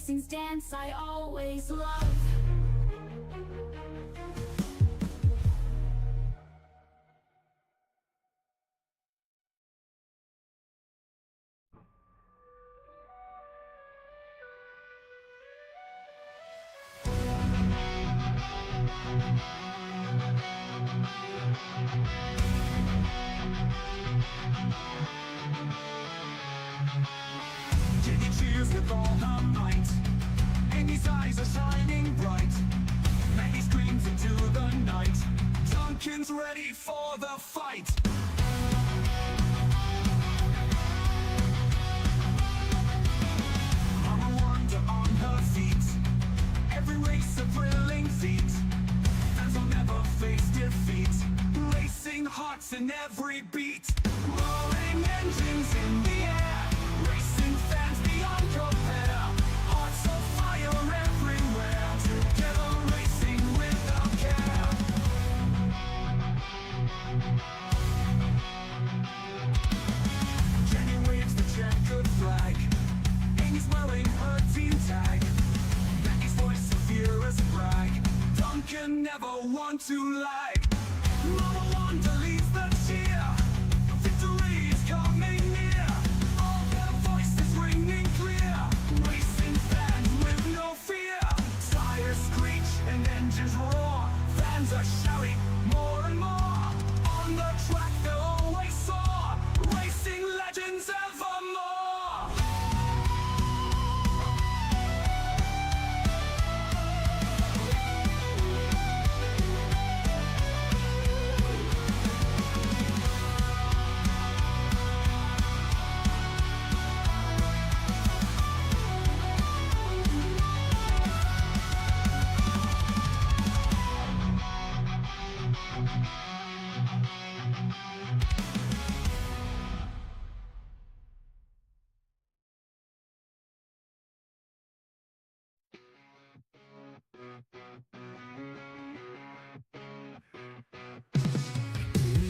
racing's dance I always love. Jenny cheers with all her might. Amy's eyes are shining bright. Maggie screams into the night. Duncan's ready for the fight. Mama Wonder on her feet. Every race a thrilling feat. Fans will never face defeat. Racing hearts in every beat. Roaring engines in the air. Racing fans beyond compare. Hearts of fire everywhere. Together racing without care. Jenny waves the checkered flag. Amy's wearing her team tag. Maggie's voice a furious brag. Duncan never want to lag. Mama Wanda leads the cheer. Victory is coming near. All their voices ringing clear. Racing fans with no fear. Tires screech and engines roar. Fans are shouting more and more. On the track they'll always soar. Racing legends evermore.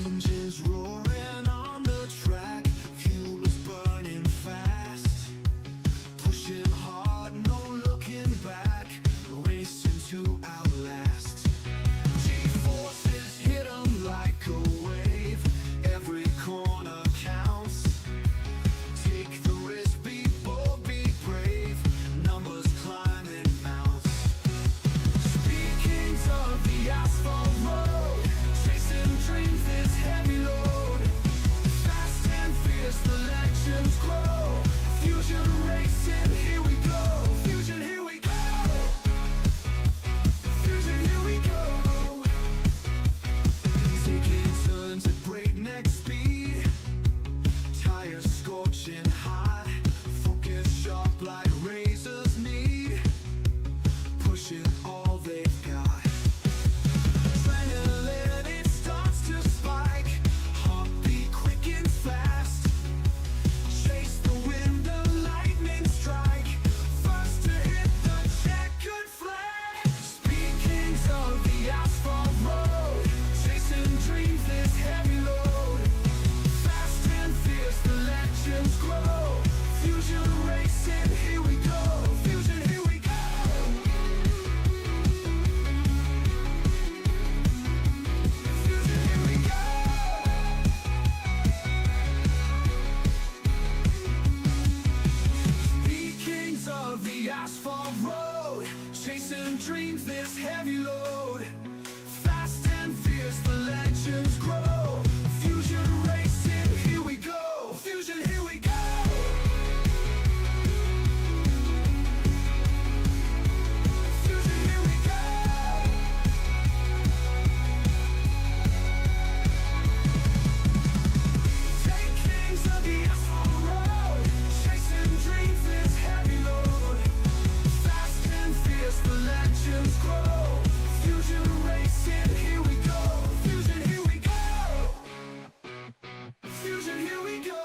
Engines roaring on the track, fuel is burning fast. Pushing hard, no looking back, racing to outlast. G-forces hit 'em like a wave, every corner counts. Take the risk, be bold, be brave, numbers climbing mounts. Speaking of the asphalt road, chasing dreams this heavy load. Fast and fierce, the legends grow. Fusion racing, here we go. Fusion, here we go. Fusion, here we go. Taking turns at breakneck speed. Tires scorching hot. Focus sharp like razors need. Pushing all they've got. Adrenaline, it starts to spike. Heartbeat quick and fast. Chase the wind, the lightning strike. First to hit the checkered flag. Speaking of the asphalt road, chasing dreams this heavy load. Fast and fierce, the legends grow. Fusion racing, here we go. Fusion, here we go. Fusion, here we go. Speaking of the asphalt road, chasing dreams this heavy load. Fast and fierce, the legends grow. Fusion racing, here we go. Fusion, here we go. Fusion, here we go. Take kings of the asphalt road, chasing dreams this heavy load. Fast and fierce, the legends grow. Fusion racing, here we go. Fusion, here we go. Fusion, here we go.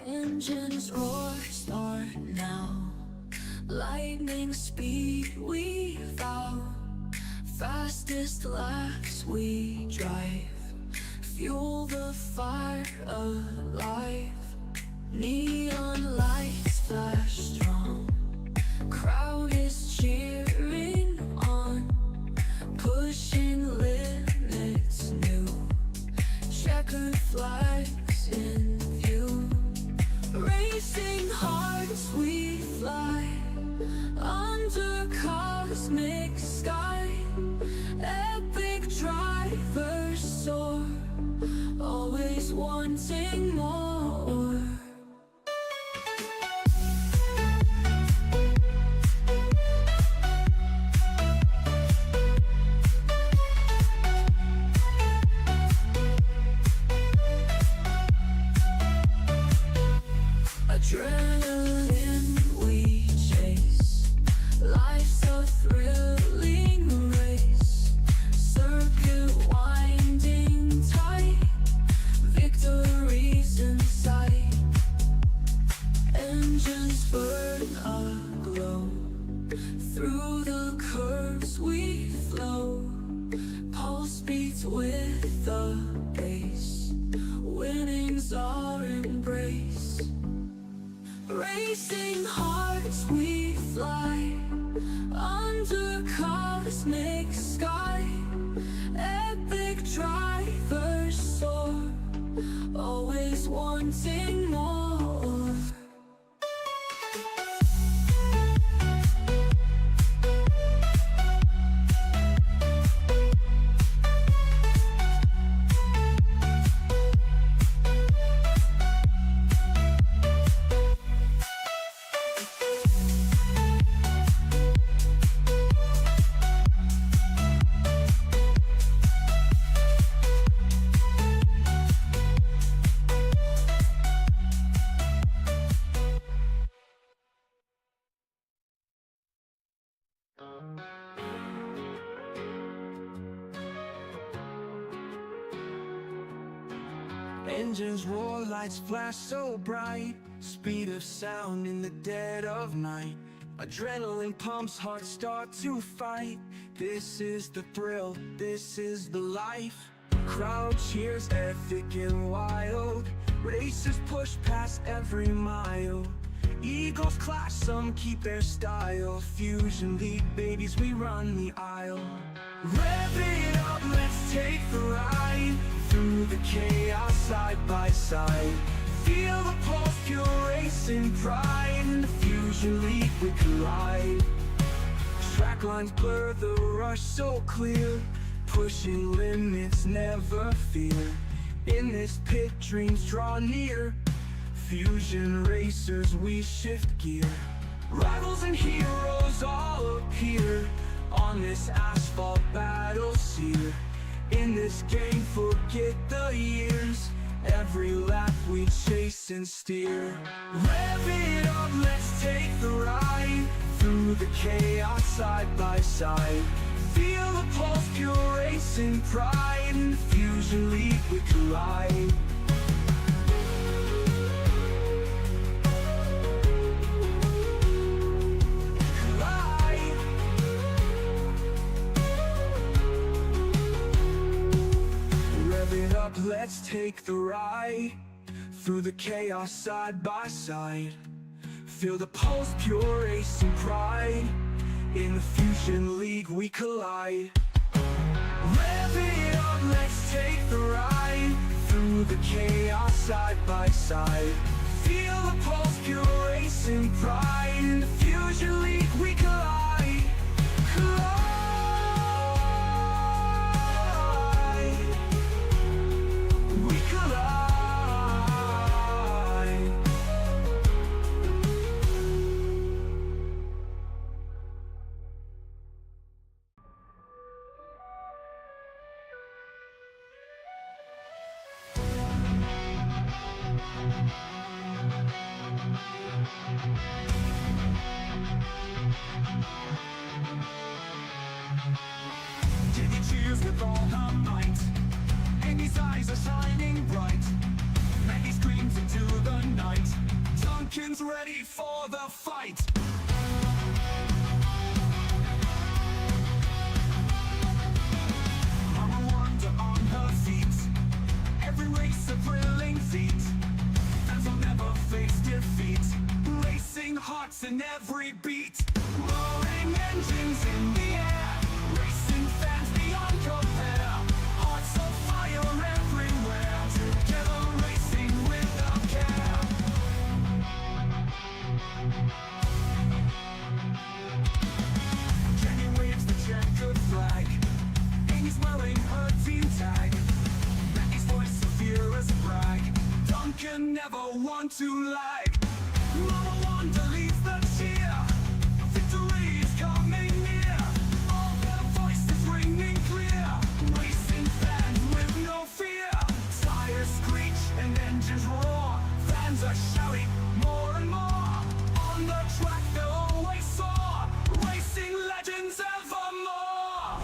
Engines roar, start now. Lightning speed we vow. Fastest laps we drive. fuel the fire alive. Neon lights flash strong, crowd is cheering on, pushing limits new, checkered flags in view. Racing hearts we fly, under cosmic sky. Epic drivers soar, always wanting more. Adrenaline we chase, life's a thrilling race. Circuit winding tight, victory's in sight. Engines burn aglow, through the curves we flow. Pulse beats with the bass, winning's our embrace. Racing hearts we fly, under cosmic sky. Epic drivers soar, always wanting more. Engines roar, lights flash so bright, speed of sound in the dead of night. Adrenaline pumps, hearts start to fight. This is the thrill, this is the life. Crowd cheers, epic and wild. Racers push past every mile. Eagles clash, some keep their style. Fusion lead, babies, we run the aisle. Rev it up, let's take the ride, through the chaos side by side. Feel the pulse, pure racing pride. In the Fusion League we collide. Track lines blur, the rush so clear, pushing limits, never fear. In this pit, dreams draw near. Fusion racers, we shift gear. Rivals and heroes all appear, on this asphalt battle sear. In this game, forget the years, every lap we chase and steer. Rev it up, let's take the ride, through the chaos side by side. Feel the pulse, pure racing pride. In the Fusion League we collide. Let's take the ride, through the chaos side by side. Feel the pulse, pure racing pride. In the Fusion League we collide. Rev it up, let's take the ride, through the chaos side by side. Feel the pulse, pure racing pride. In the Fusion League we collide. Collide. Did he cheers with all her might, and his eyes are shining bright. Maggie screams into the night, Duncan's ready for the fight. Mama Wonder on her feet, seat. Fans will never face defeat. Racing hearts in every beat. Roaring engines in the air. Racing fans beyond compare. Hearts of fire everywhere. Together racing without care. Jenny waves the checkered flag. Amy's wearing her team tag. Maggie's voice of fear as a brag. Duncan never want to lag. Mama Wanda leads the cheer. Victory is coming near. All their voices ringing clear. Racing fans with no fear. Tires screech and engines roar. Fans are shouting more and more. On the track they'll always soar. Racing legends evermore.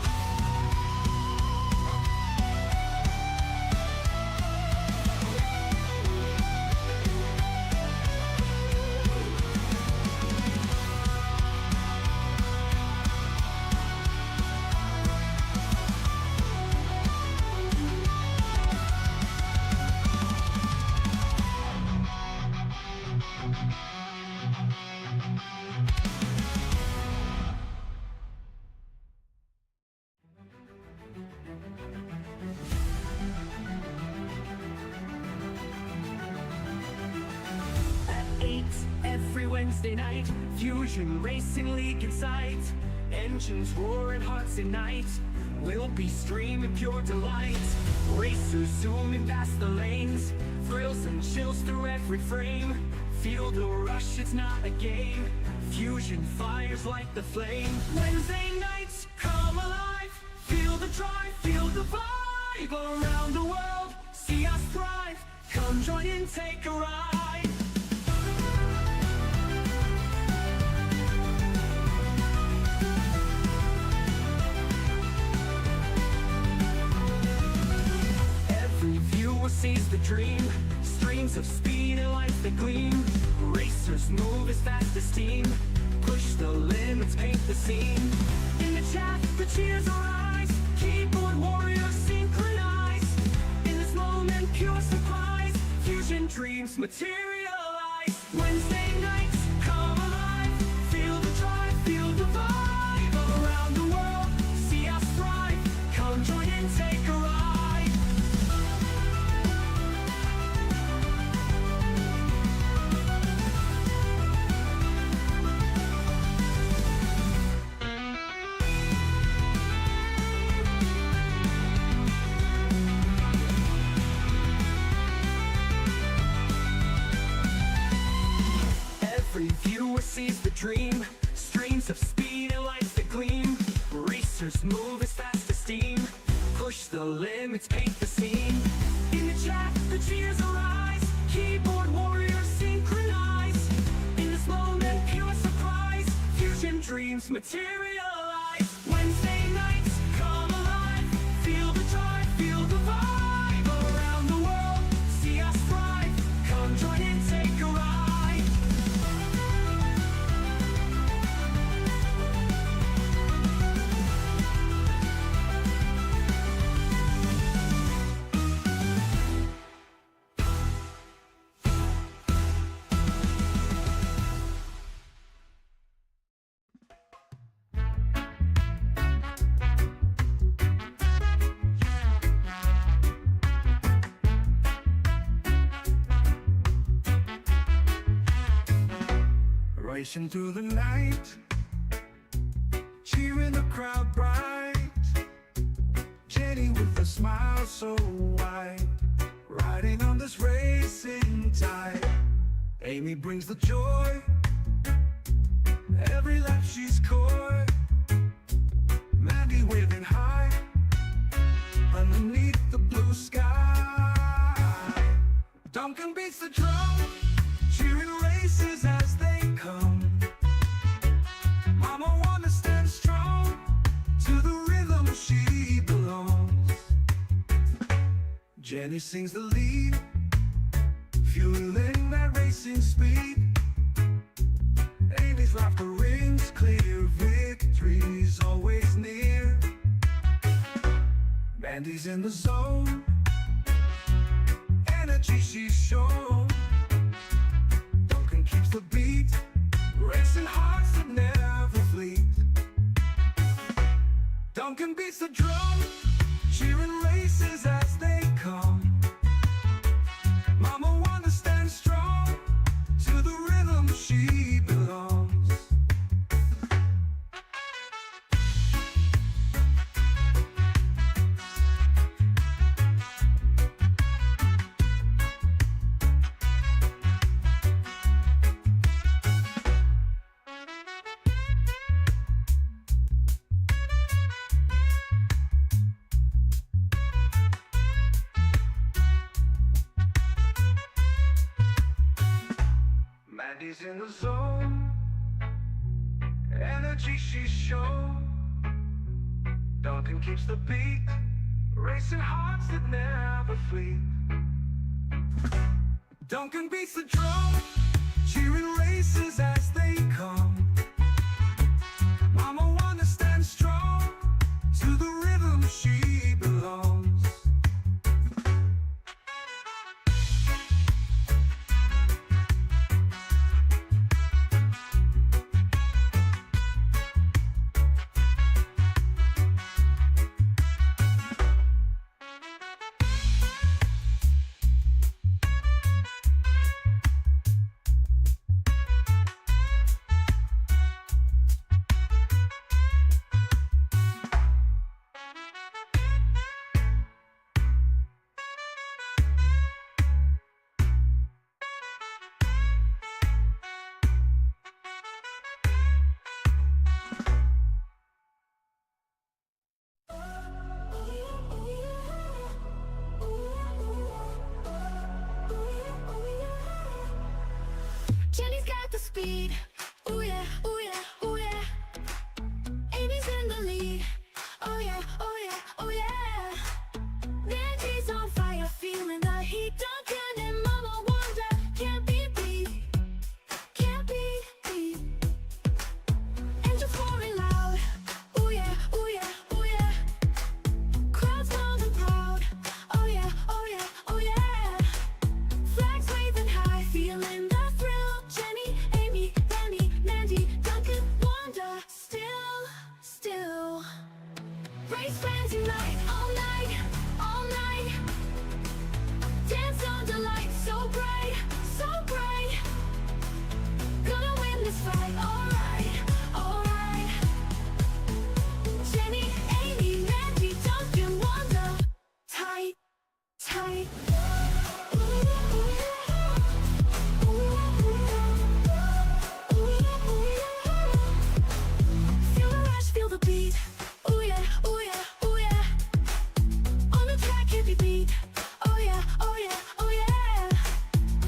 At 8 every Wednesday night, Fusion Racing League in sight. Engines roar and hearts ignite. We'll be streaming pure delight. Racers zooming past the lanes. Thrills and chills through every frame. Feel the rush, it's not a game. Fusion fires like the flame. Wednesday nights come alive. Feel the drive, feel the vibe. Around the world, see us thrive. Come join in, take a ride. Every viewer sees the dream. Streams of speed and life that gleam. Racers move as fast as steam. Push the limits, paint the scene. In the chat, the cheers arise. Keyboard warriors synchronize. In this moment, pure surprise. Fusion dreams materialize. Wednesday nights come alive. Feel the drive, feel the vibe. Around the world, see us thrive. Come join in, take a ride. Every viewer sees the dream. Streams of speed and lights that gleam. Racers move as fast as steam. Push the limits, paint the scene. In the chat, the cheers arise. Keyboard warriors synchronize. In this moment, pure surprise. Fusion dreams materialize. Wednesday nights come alive. Feel the drive, feel the vibe. Around the world, see us thrive. Come join in, take a ride. Racing through the night, cheering the crowd bright. Jenny with a smile so wide, riding on this racing tide. Amy brings the joy, every lap she's coy. Maggie waving high, underneath the blue sky. Duncan beats the drum, cheering races as they come. Mama Wanda stands strong, to the rhythm she belongs. Jenny sings the lead, fueling that racing speed. Amy's laughter rings clear, victory's always near. Mandy's in the zone, energy she's shown. Duncan keeps the beat, racing hearts that never flee. Duncan beats the drum, cheering races as they come. Mama Wanda stands strong to the rhythm she belongs. Mandy's in the zone, energy she's shown. Duncan keeps the beat, racing hearts that never flee. Duncan beats the drum, cheering races as they come. Mama Wanda stands strong to the rhythm she belongs. Jenny's got the speed. Ooh yeah, ooh yeah, ooh yeah. Amy's in the lead. Oh yeah, oh yeah, oh yeah. Nancy's on fire, feeling the heat. Duncan and Mama Wanda can't be beat. Can't be beat. Engines roaring loud. Ooh yeah, ooh yeah, ooh yeah. Crowds loud and proud. Oh yeah, oh yeah, oh yeah. Flags waving high, feeling the thrill. Jenny, Amy, Danny, Mandy, Duncan, Wanda, still. Race fans unite, all night. Dance on delight, so bright. Gonna win this fight, alright. Jenny, Amy, Mandy, Duncan, Wanda, tight. Feel the rush, feel the beat. Ooh yeah, ooh yeah, ooh yeah. On the track, can't be beat. Oh yeah, oh yeah, oh yeah.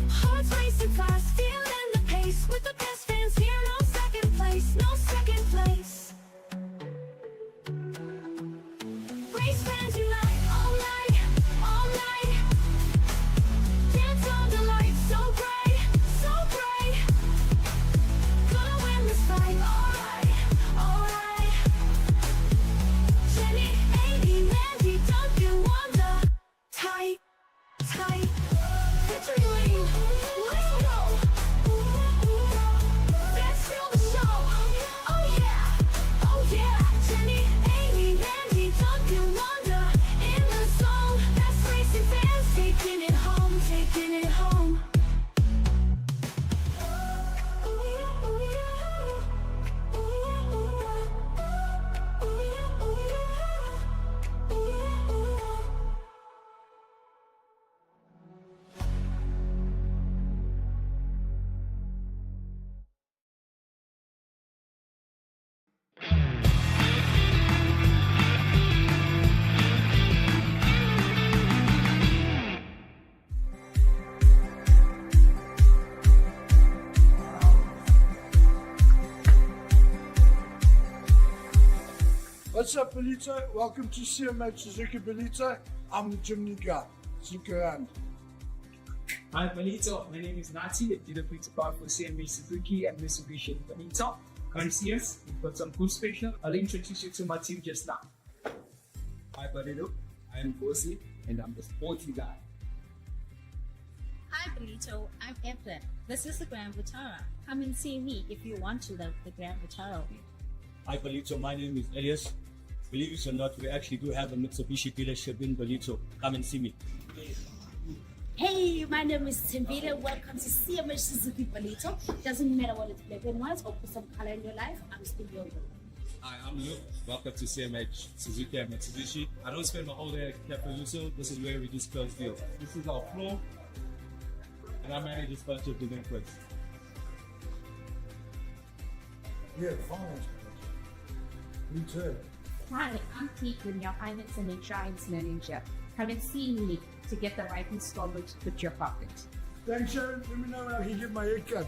Hearts racing fast, feeling the pace. With the best fans here, no second place. Race fans unite, all night. Dance on the light, so bright. Gonna win this fight, alright. Jenny, Amy, Mandy, Duncan, Wanda, tight. Victory lane, let's go. Let's feel the show. Oh yeah. Jenny, Amy, Mandy, Duncan, Wanda, in the zone. That's racing fans taking it home. What's up, Belito? Welcome to CMH Suzuki Belito. I'm the chimney guy. Stick around. Hi Benito, my name is Nati, the dealer principal for CMB Suzuki and Mitsubishi in Benito. Come see us, we've got some cool special. I'll introduce you to my team just now. Hi Benito, I am Kosi and I'm the sporty guy. Hi, Benito. I'm Evelyn. This is the Grand Vitara. Come and see me if you want to love the Grand Vitara. Hi, Belito. My name is Elias. Believe it or not, we actually do have a Mitsubishi dealership in Belito. Come and see me. Hey, my name is Timbila. Welcome to CMH Suzuki Benito. Doesn't matter what it's black and white or put some color in your life, I'm still your girl. Hi, I'm Luke. Welcome to CMH Suzuki and Mitsubishi. I don't spend my whole day at Cafe Luso. This is where we just close deals. This is our floor, and I manage this bunch of delinquents. Yeah, finance. Me too. Hi, I'm Keegan, your finance and insurance manager. Come and see me to get the right installment to put your pocket. Thanks, Sharon. Let me know when I can get my haircut.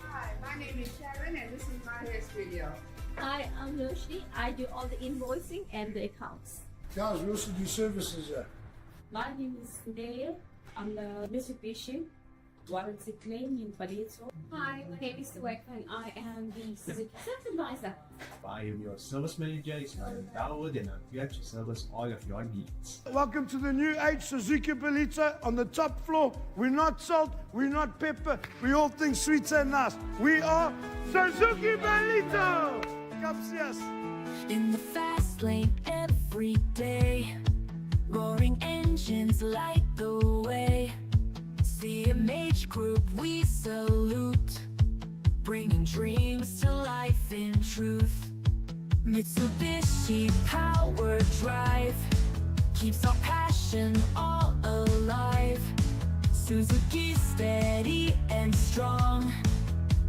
Hi, my name is Sharon and this is my hair studio. Hi, I'm Yoshi. I do all the invoicing and the accounts. Guys, we also do services here. My name is Dale. I'm the Mitsubishi warranty claim in Palito. Hi, my name is Suek and I am the Suzuki Sales Advisor. I am your service manager. It's my Darwood and I'm here to service all of your needs. Welcome to the new age Suzuki Belito. On the top floor, we're not salt, we're not pepper, we all think sweets and nice. We are Suzuki Belito! Come see us. In the fast lane every day, roaring engines light the way. CMH Group, we salute, bringing dreams to life in truth. Mitsubishi Power Drive keeps our passion all alive. Suzuki steady and strong,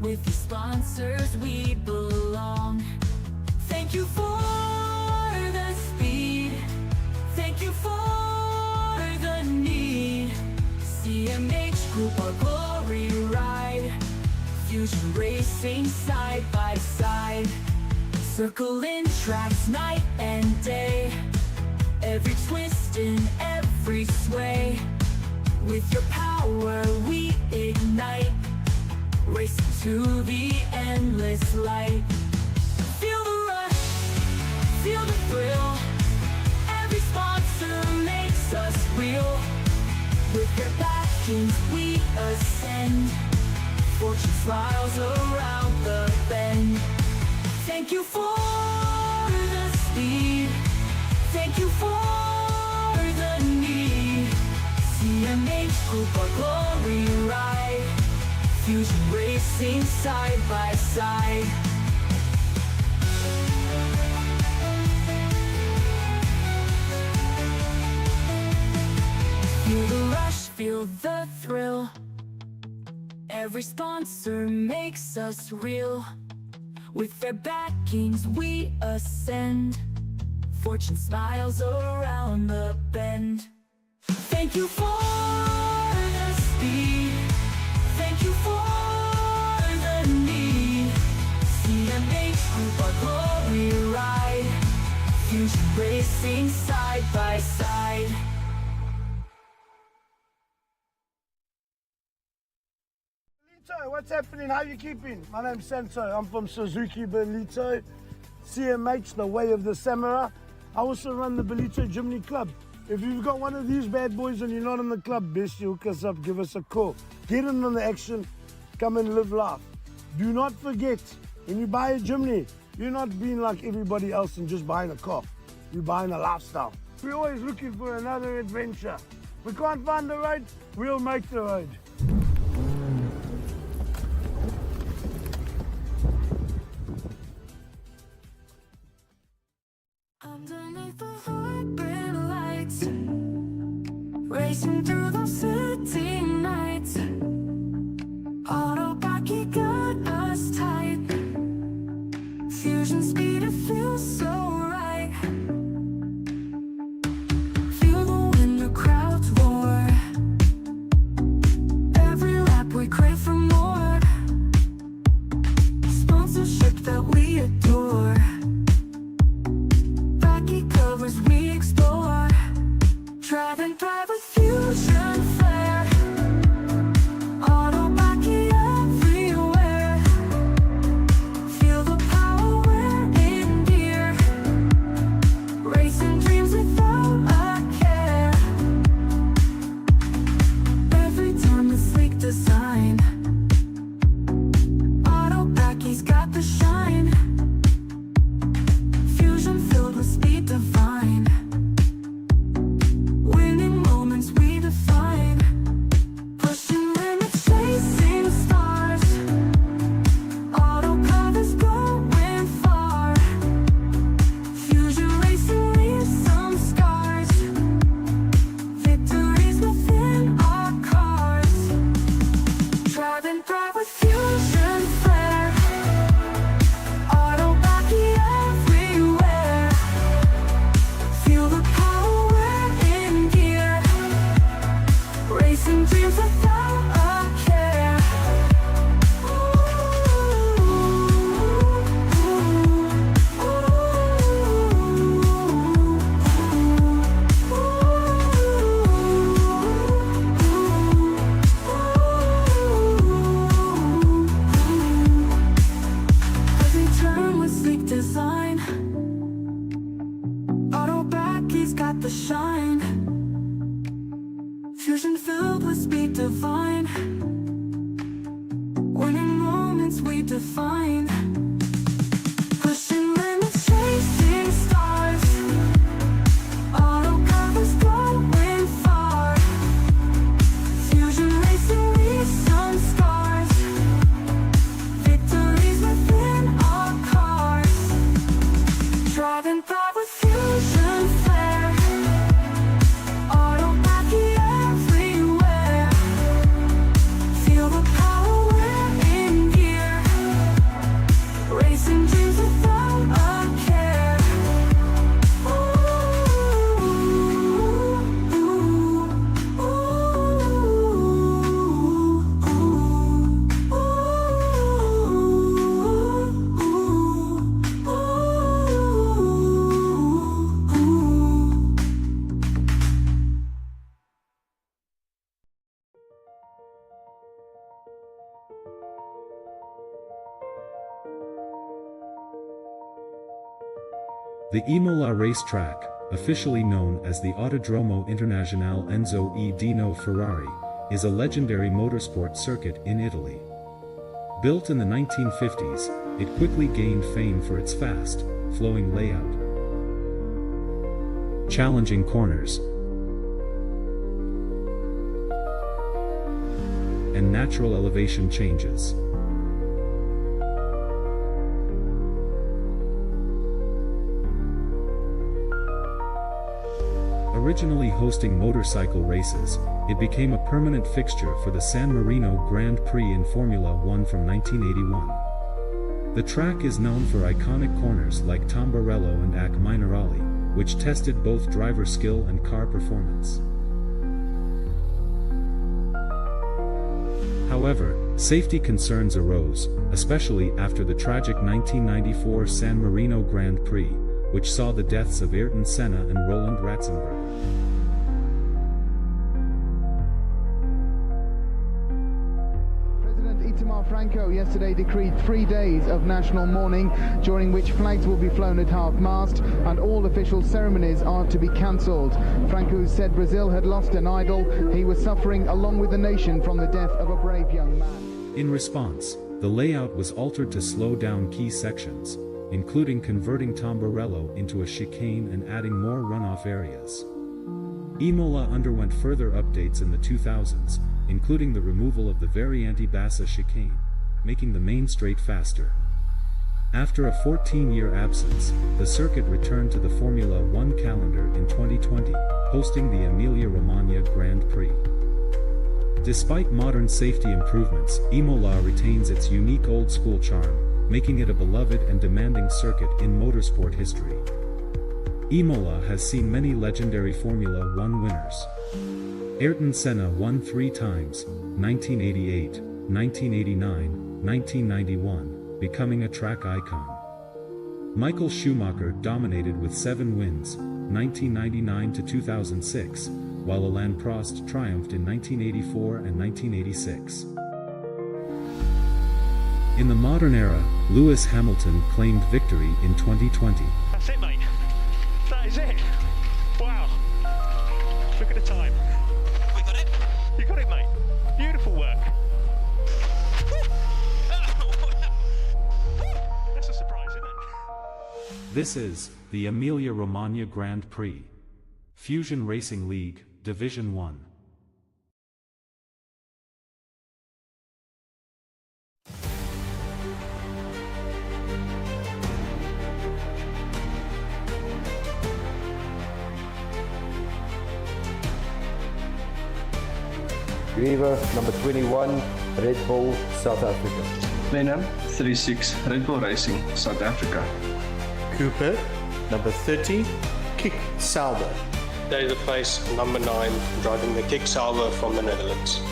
with the sponsors we belong. Thank you for the speed, thank you for the need. CMH Group, our glory ride, fusion racing side by side. Circling tracks night and day, every twist in every sway. With your power we ignite, racing to the endless light. Feel the rush, feel the thrill, every sponsor makes us real. With their backings we ascend, fortune smiles around the bend. Thank you for the speed, thank you for the need. CMH Group, our glory ride, fusion racing side by side. Feel the rush, feel the thrill, every sponsor makes us real. With their backings we ascend, fortune smiles around the bend. Thank you for the speed, thank you for the need. CMH Group, our glory ride, fusion racing side by side. Belito, what's happening? How you keeping? My name's Santo. I'm from Suzuki Belito. CMH, the way of the samurai. I also run the Belito Jimny Club. If you've got one of these bad boys and you're not in the club, best you hook us up, give us a call. Get in on the action, come and live life. Do not forget, when you buy a Jimny, you're not being like everybody else and just buying a car. You're buying a lifestyle. We're always looking for another adventure. We can't find the road, we'll make the road. Underneath the vibrant lights, racing through the city nights. Autobaki got us tight, fusion speed, it feels so right. Feel the wind, the crowds roar, dreams without a care. Every turn with sleek design. Auto back, he's got the shine. Fusion filled with speed divine. Winning moments we define. Pushing limits, chasing stars. Auto covers going far. Fusion racing leaves some scars. Victories within our cars. Driving proud with fusion flair. Auto backy everywhere. Feel the power, we're in gear. Racing dreams without a care. The Imola racetrack, officially known as the Autodromo Internazionale Enzo e Dino Ferrari, is a legendary motorsport circuit in Italy. Built in the 1950s, it quickly gained fame for its fast, flowing layout, challenging corners, and natural elevation changes. Originally hosting motorcycle races, it became a permanent fixture for the San Marino Grand Prix in Formula One from 1981. The track is known for iconic corners like Tamburello and Ac Minerali, which tested both driver skill and car performance. However, safety concerns arose, especially after the tragic 1994 San Marino Grand Prix, which saw the deaths of Ayrton Senna and Roland Ratzenberger. Franco yesterday decreed 3 days of national mourning, during which flags will be flown at half-mast and all official ceremonies are to be cancelled. Franco said Brazil had lost an idol. He was suffering along with the nation from the death of a brave young man. In response, the layout was altered to slow down key sections, including converting Tamburello into a chicane and adding more runoff areas. Imola underwent further updates in the 2000s, including the removal of the Variante Bassa chicane, making the main straight faster. After a 14-year absence, the circuit returned to the Formula One calendar in 2020, hosting the Emilia-Romagna Grand Prix. Despite modern safety improvements, Imola retains its unique old-school charm, making it a beloved and demanding circuit in motorsport history. Imola has seen many legendary Formula One winners. Ayrton Senna won 3 times, 1988, 1989, 1991, becoming a track icon. Michael Schumacher dominated with 7 wins, 1999 to 2006, while Alain Prost triumphed in 1984 and 1986. In the modern era, Lewis Hamilton claimed victory in 2020. That's it, mate. That is it. Wow. Look at the time. We got it. You got it, mate. Beautiful work. That's a surprise, isn't it? This is the Emilia-Romagna Grand Prix, Fusion Racing League, Division 1. Driver number 21, Red Bull, South Africa. Venom 36, Red Bull Racing, South Africa. Cooper, number 30, Kick Sauber. David Face, number 9, driving the Kick Sauber from the Netherlands.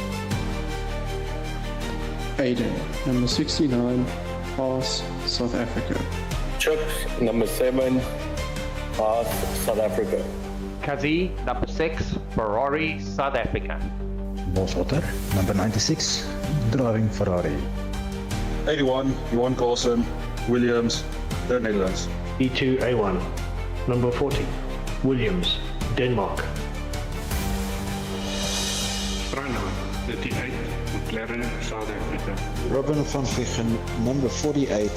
Aiden, number 69, Haas, South Africa. Chips, number 7, Haas, South Africa. Kazi, number 6, Ferrari, South Africa. Boswater, number 96, driving Ferrari. 81, Johan Carlson, Williams, the Netherlands. E2A1, number 40, Williams, Denmark. Brano, 38, McLaren, South Africa. Robin van Vliegen, number 48,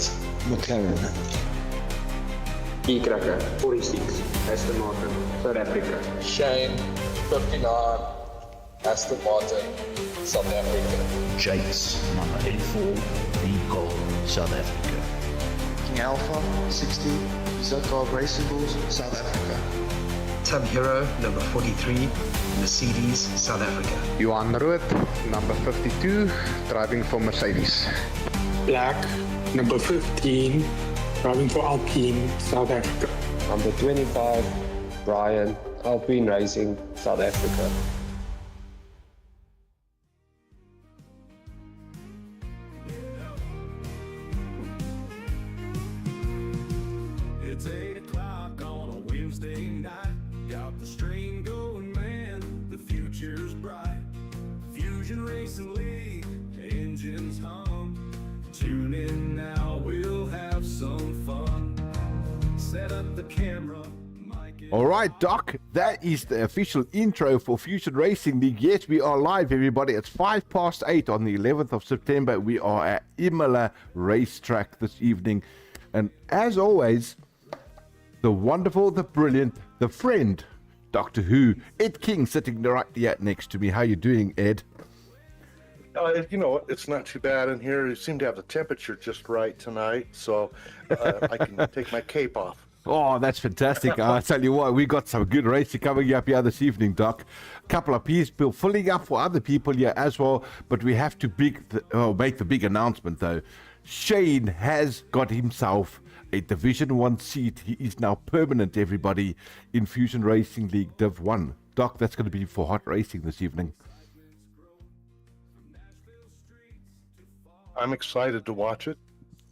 McLaren. E-Cracker, 46, Aston Martin, South Africa. Shane, 59, Aston Martin, South Africa. Jakes, number 84, Nicole, South Africa. King Alpha, 60, Zokar Racing Bulls, South Africa. Tab Hero, number 43, Mercedes, South Africa. Johan Rood, number 52, driving for Mercedes. Black, number 15, driving for Alpine, South Africa. Number 25, Brian, Alpine Racing, South Africa. It's 8 o'clock on a Wednesday night. Got the string going, man. The future's bright. Fusion Racing League, engines hum. Tune in now, we'll have some fun. Set up the camera. All right, Doc, that is the official intro for Fusion Racing League. Yes, we are live, everybody. It's 8:05 on the 11th of September. We are at Imola racetrack this evening. And as always, the wonderful, the brilliant, the friend, Doctor Who, Ed King, sitting right here next to me. How you doing, Ed? You know, it's not too bad in here. You seem to have the temperature just right tonight, so I can take my cape off. Oh, that's fantastic. I tell you what, we got some good racing coming up here this evening, Doc. A couple of people filling up for other people here as well, but we have to make the big announcement, though. Shane has got himself a Division 1 seat. He is now permanent, everybody, in Fusion Racing League Div 1. Doc, that's going to be for hot racing this evening. I'm excited to watch it.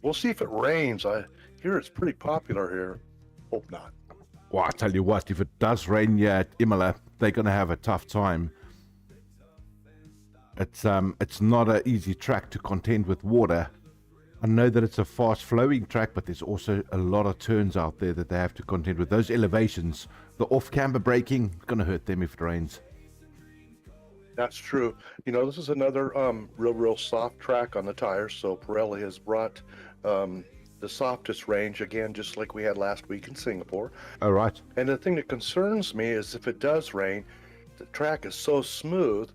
We'll see if it rains. I hear it's pretty popular here. Hope not. Well, I tell you what, if it does rain here at Imola, they're going to have a tough time. It's not an easy track to contend with water. I know that it's a fast-flowing track, but there's also a lot of turns out there that they have to contend with. Those elevations, the off-camber braking, it's going to hurt them if it rains. That's true. You know, this is another real soft track on the tires, so Pirelli has brought the softest range, again, just like we had last week in Singapore. All right. And the thing that concerns me is if it does rain, the track is so smooth,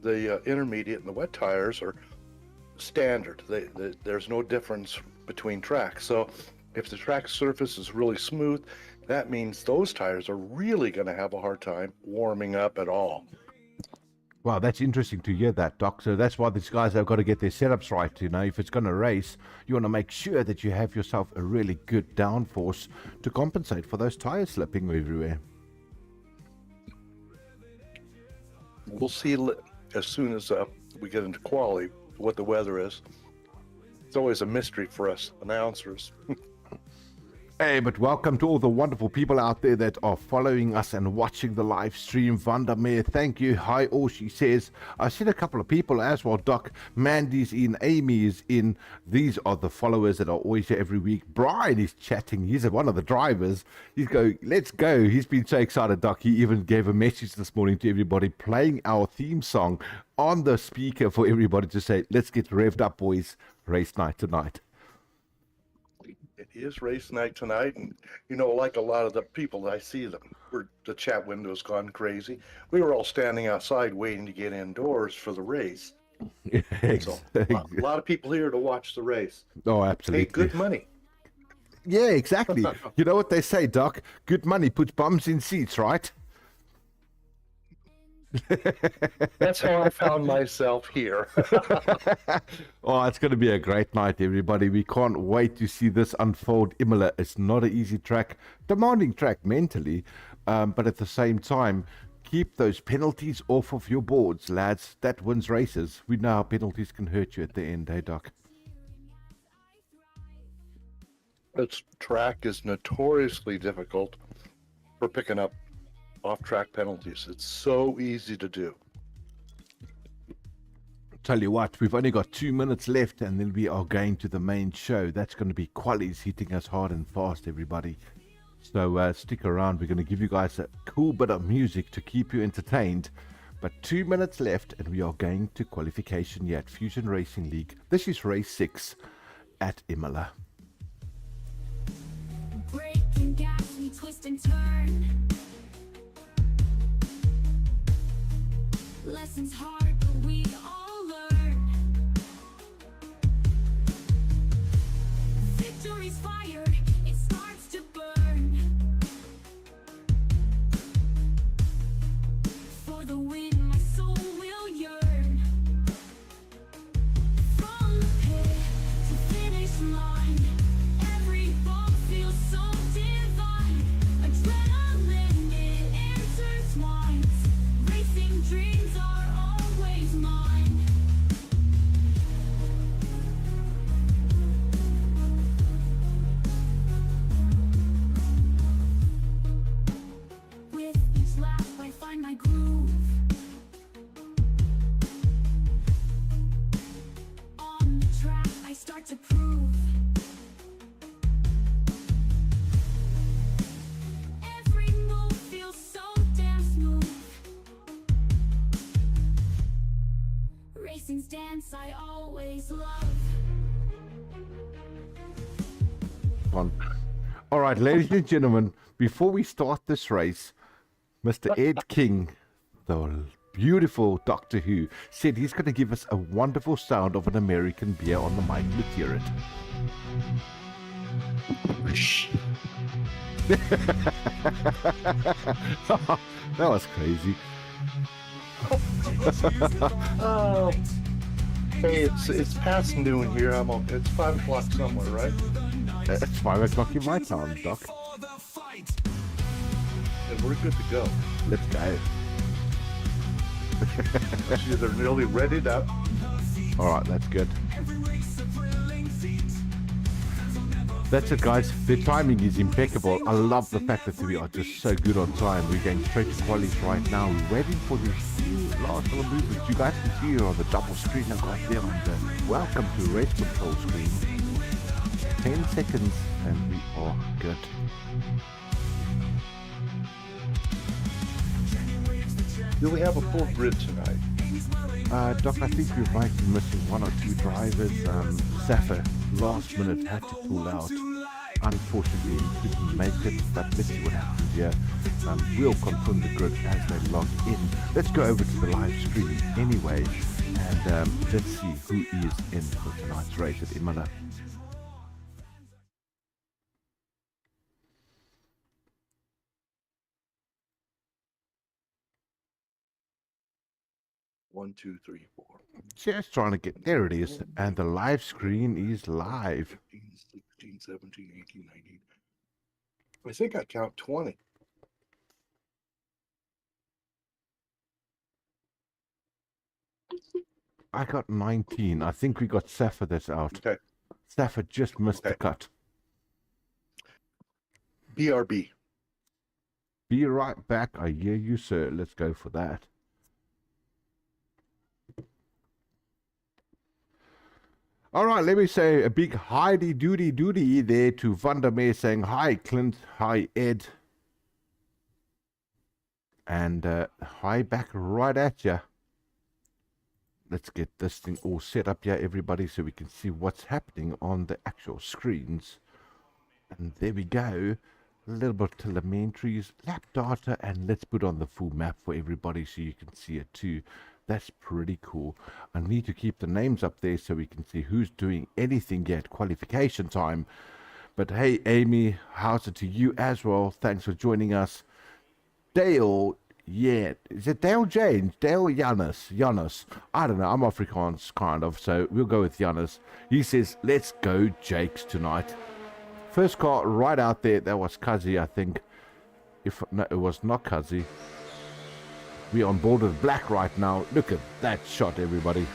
the intermediate and the wet tires are standard. There's no difference between tracks. So if the track surface is really smooth, that means those tires are really going to have a hard time warming up at all. Wow, that's interesting to hear that, Doc. So that's why these guys have got to get their setups right. You know, if it's going to race, you want to make sure that you have yourself a really good downforce to compensate for those tires slipping everywhere. We'll see as soon as we get into quali what the weather is. It's always a mystery for us announcers. Hey, but welcome to all the wonderful people out there that are following us and watching the live stream. Vandermeer, thank you. Hi, all, she says. I've seen a couple of people as well. Doc, Mandy's in, Amy is in. These are the followers that are always here every week. Brian is chatting. He's one of the drivers. He's going, let's go. He's been so excited, Doc. He even gave a message this morning to everybody playing our theme song on the speaker for everybody to say, let's get revved up, boys. Race night tonight. It is race night tonight, and you know, like a lot of the people, I see them. The chat window's gone crazy. We were all standing outside waiting to get indoors for the race. So, a lot of people here to watch the race. Oh, absolutely. Hey, good money. Yeah, exactly. You know what they say, Doc? Good money puts bums in seats, right? That's how I found myself here. Oh, it's going to be a great night, everybody. We can't wait to see this unfold. Imola, it's not an easy track, demanding track mentally, but at the same time, Keep those penalties off of your boards, lads. That wins races. We know how penalties can hurt you at the end, hey, Doc? This track is notoriously difficult for picking up off-track penalties. It's so easy to do. Tell you what, we've only got 2 minutes left and then we are going to the main show. That's going to be qualies hitting us hard and fast, everybody. So stick around. We're going to give you guys a cool bit of music to keep you entertained. But 2 minutes left and we are going to qualification here at Fusion Racing League. This is race 6 at Imola. Breaking gas, we twist and turn. Lessons hard, but we all learn. Victory's fire, it starts to burn. For the win, my soul will yearn. From the pit to finish line, every ball feels so divine. Adrenaline, it intertwines. Racing dreams are always mine. With each lap I find my groove. On the track I start to prove. Every move feels so damn smooth. Racing's dance I always love. All right, ladies and gentlemen, before we start this race, Mr. Ed King, the beautiful Doctor Who, said he's going to give us a wonderful sound of an American beer on the mic. Let's hear it. That was crazy. Oh. Hey, it's past noon here. It's 5 o'clock somewhere, right? It's 5 o'clock in my town, Doc. And we're good to go. Let's go. They're nearly readied up. All right, that's good. That's it, guys. The timing is impeccable. I love the fact that we are just so good on time. We're going straight to qualies right now. We're waiting for the last little movements. You guys can see here on the double screen I've got there on the welcome to race control screen. 10 seconds and we are good. Do we have a full grid tonight? Doc, I think we might be missing 1 or 2 drivers. Safa, last minute, had to pull out. Unfortunately, he couldn't make it, but let's see what happens here. We'll confirm the grid as they log in. Let's go over to the live stream anyway, and let's see who is in for tonight's race at Imola. One, two, three, four. Just trying to get, there it is, and the live screen is live. 15, 16, 17, 18, 19. I think I count 20. I got 19. I think we got Safa that's out. Okay. Safa just missed the cut. BRB. Be right back. I hear you, sir. Let's go for that. All right, let me say a big hi-de doody there to Vandermeer saying hi, Clint. Hi, Ed. And hi back right at ya. Let's get this thing all set up here, everybody, so we can see what's happening on the actual screens. And there we go. A little bit of telemetries, lap data, and let's put on the full map for everybody so you can see it too. That's pretty cool. I need to keep the names up there so we can see who's doing anything yet. Qualification time. But hey, Amy, how's it to you as well? Thanks for joining us. Dale, yeah. Is it Dale James? Dale Janus. I don't know. I'm Afrikaans, kind of. So we'll go with Janus. He says, let's go Jakes tonight. First car right out there. That was Kazi, I think. No, it was not Kazi. We're on board with black right now. Look at that shot, everybody.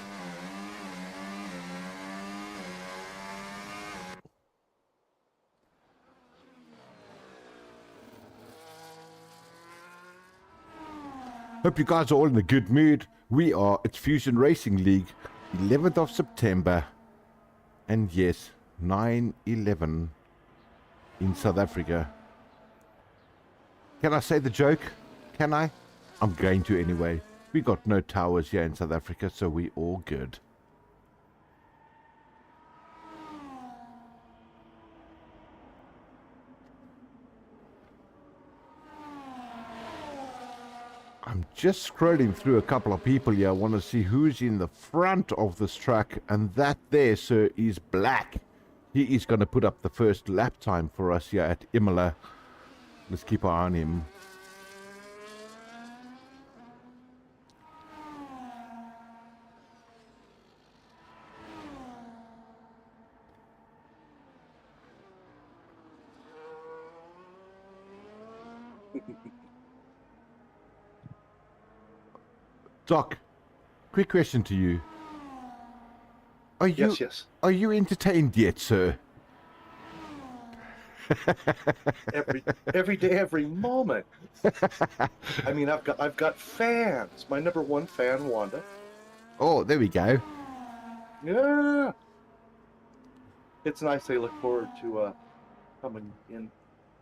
Hope you guys are all in a good mood. We are at Fusion Racing League, 11th of September. And yes, 9/11 in South Africa. Can I say the joke? Can I? I'm going to anyway. We got no towers here in South Africa, so we all good. I'm just scrolling through a couple of people here. I want to see who's in the front of this track. And that there, sir, is Black. He is going to put up the first lap time for us here at Imola. Let's keep our eye on him. Doc, quick question to you. Yes. Are you entertained yet, sir? every day, every moment. I mean, I've got fans. My number one fan, Wanda. Oh, there we go. Yeah. It's nice. They look forward to coming in,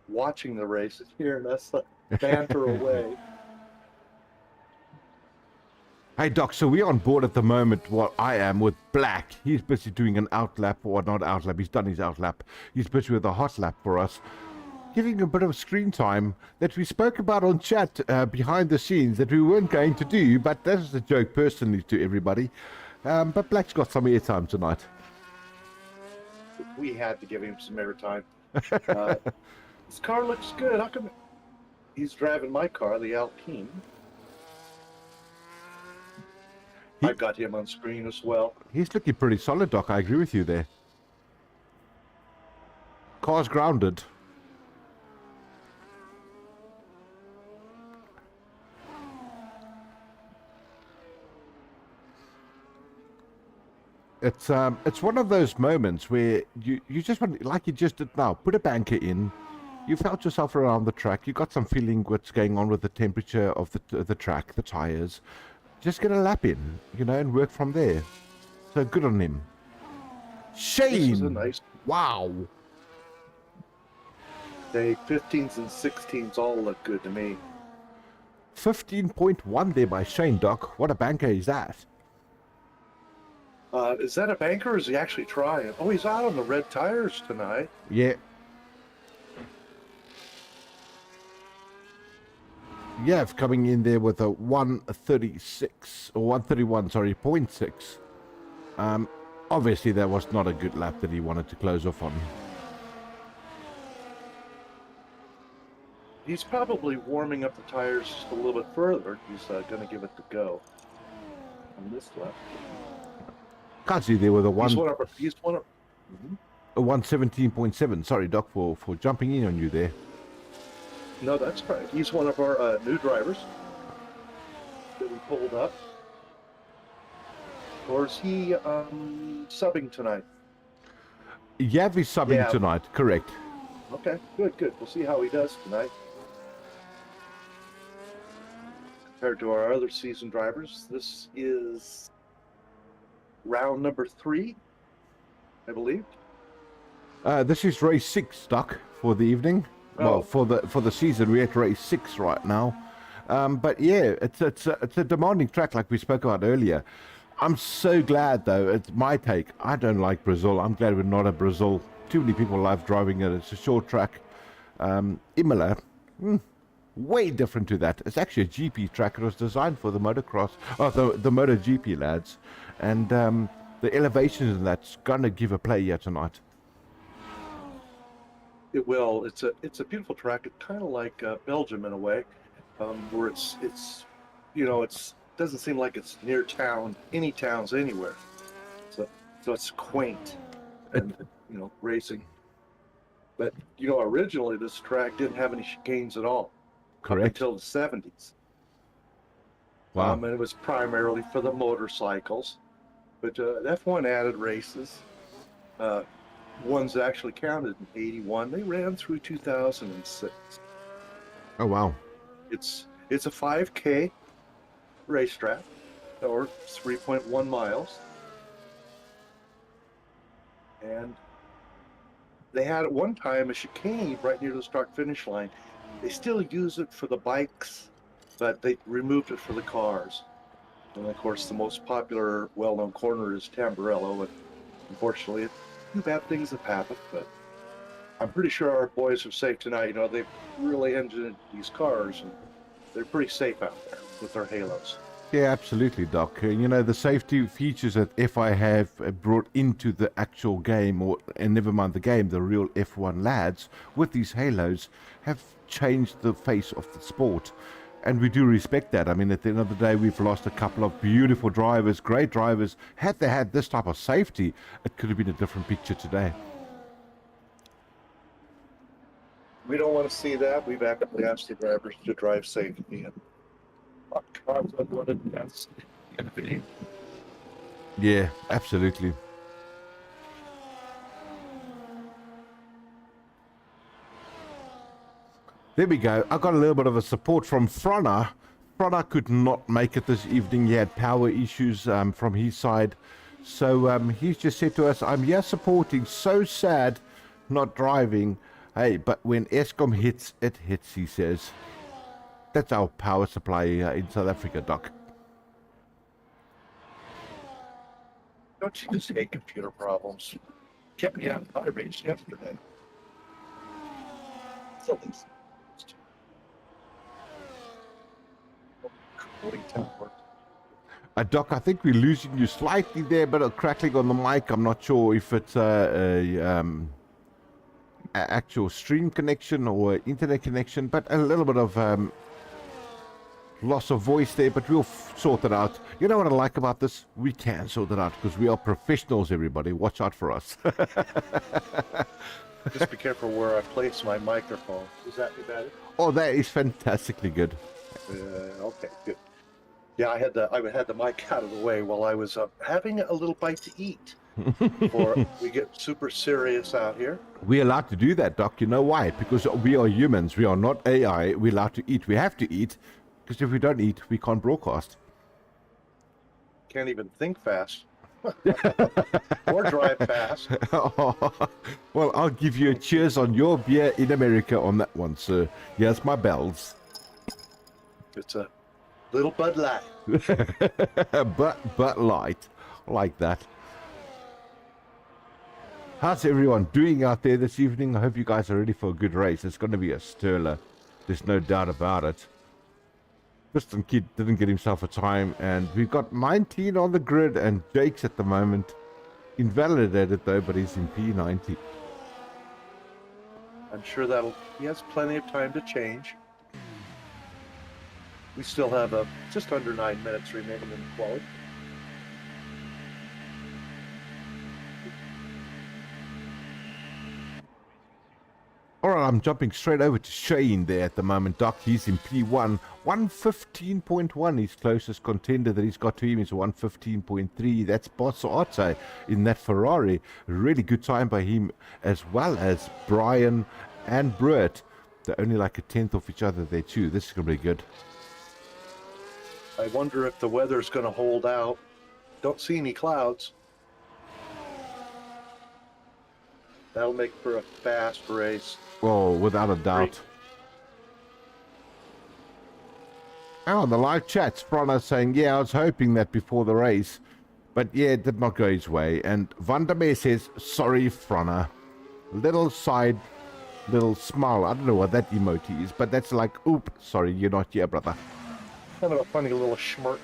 watching the races, hearing us banter away. Hey, Doc, so we're on board at the moment. Well, I am with Black. He's busy doing an outlap, or not outlap. He's done his outlap. He's busy with a hot lap for us, giving a bit of screen time that we spoke about on chat behind the scenes that we weren't going to do, but that is a joke personally to everybody. But Black's got some airtime tonight. We had to give him some airtime. His car looks good. How come he's driving my car, the Alpine? I've got him on screen as well. He's looking pretty solid, Doc. I agree with you there. Car's grounded. It's one of those moments where you just want, like you just did now, put a banker in. You felt yourself around the track. You got some feeling what's going on with the temperature of the track, the tires. Just get a lap in, you know, and work from there. So good on him. Shane! This is a nice... Wow! The 15s and 16s all look good to me. 15.1 there by Shane, Doc. What a banker is that? Is that a banker or is he actually trying? Oh, he's out on the red tires tonight. Yeah. Yev coming in there with a 136 or 131, sorry, 0.6. Obviously that was not a good lap that he wanted to close off on. He's probably warming up the tires just a little bit further. He's going to give it the go on this lap. Can't see there with a one. He's one of a 117.7. Sorry, Doc, for jumping in on you there. No, that's right. He's one of our new drivers that we pulled up. Or is he subbing tonight? Yav is subbing tonight, correct. Okay, good. We'll see how he does tonight. Compared to our other season drivers, this is round number 3, I believe. This is race 6, Doc, for the evening. Well, for the season, we're at race 6 right now. But yeah, it's a demanding track like we spoke about earlier. I'm so glad, though. It's my take. I don't like Brazil. I'm glad we're not at Brazil. Too many people love driving it. It's a short track. Imola, way different to that. It's actually a GP track. It was designed for the motocross, the MotoGP lads. And the elevations in that's going to give a play here tonight. It will. It's a beautiful track. It's kind of like Belgium in a way, where it's doesn't seem like it's near town, any towns anywhere. So it's quaint and racing. But originally this track didn't have any chicanes at all. Correct. Until the 70s. Wow. And it was primarily for the motorcycles. But F1 added races. Ones that actually counted in 81. They ran through 2006. Oh, wow. It's a 5K racetrack, or 3.1 miles. And they had at one time a chicane right near the start finish line. They still use it for the bikes, but they removed it for the cars. And of course, the most popular, well-known corner is Tamburello. And unfortunately, too bad things have happened. But I'm pretty sure our boys are safe tonight. You know, they've really engineered these cars, and they're pretty safe out there with their halos. Yeah, absolutely, Doc. You know, the safety features that FI have brought into the actual game, and never mind the game, the real F1 lads, with these halos, have changed the face of the sport. And we do respect that. I mean, at the end of the day, we've lost a couple of beautiful drivers, great drivers. Had they had this type of safety, it could have been a different picture today. We don't want to see that. We've actively asked the drivers to drive safely. And yeah, absolutely. There we go. I got a little bit of a support from Frana. Frana could not make it this evening. He had power issues from his side. So he's just said to us, I'm here supporting. So sad not driving. Hey, but when Eskom hits, it hits, he says. That's our power supply in South Africa, Doc. Don't you just hate computer problems? Kept me on high range yesterday. So Doc, I think we're losing you slightly there, but a crackling on the mic. I'm not sure if it's a actual stream connection or internet connection, but a little bit of loss of voice there, but we'll sort it out. You know what I like about this? We can sort it out because we are professionals, everybody. Watch out for us. Just be careful where I place my microphone. Is that better? Oh, that is fantastically good. Okay, good. Yeah, I had the mic out of the way while I was having a little bite to eat. Before we get super serious out here. We're allowed to do that, Doc. You know why? Because we are humans. We are not AI. We're allowed to eat. We have to eat. Because if we don't eat, we can't broadcast. Can't even think fast. Or drive fast. Well, I'll give you a cheers on your beer in America on that one, sir. Here's my bells. It's a little Bud Light. But light. Like that. How's everyone doing out there this evening? I hope you guys are ready for a good race. It's going to be a stirler. There's no doubt about it. Piston Kid didn't get himself a time, and we've got 19 on the grid, and Jake's at the moment invalidated though, but he's in P90. I'm sure he has plenty of time to change. We still have just under 9 minutes remaining in the quote. All right, I'm jumping straight over to Shane there at the moment, Doc. He's in P1, 115.1. His closest contender that he's got to him is 115.3. That's Bossarte in that Ferrari. Really good time by him, as well as Brian and Brett. They're only like a tenth of each other there too. This is going to be good. I wonder if the weather's going to hold out. Don't see any clouds. That'll make for a fast race. Oh, without a doubt. Oh, the live chat, Sprana saying, yeah, I was hoping that before the race. But yeah, it did not go his way. And Vandermeer says, sorry, Frana. Little smile. I don't know what that emoji is, but that's like, oop, sorry, you're not here, brother. Kind of a funny little schmirk.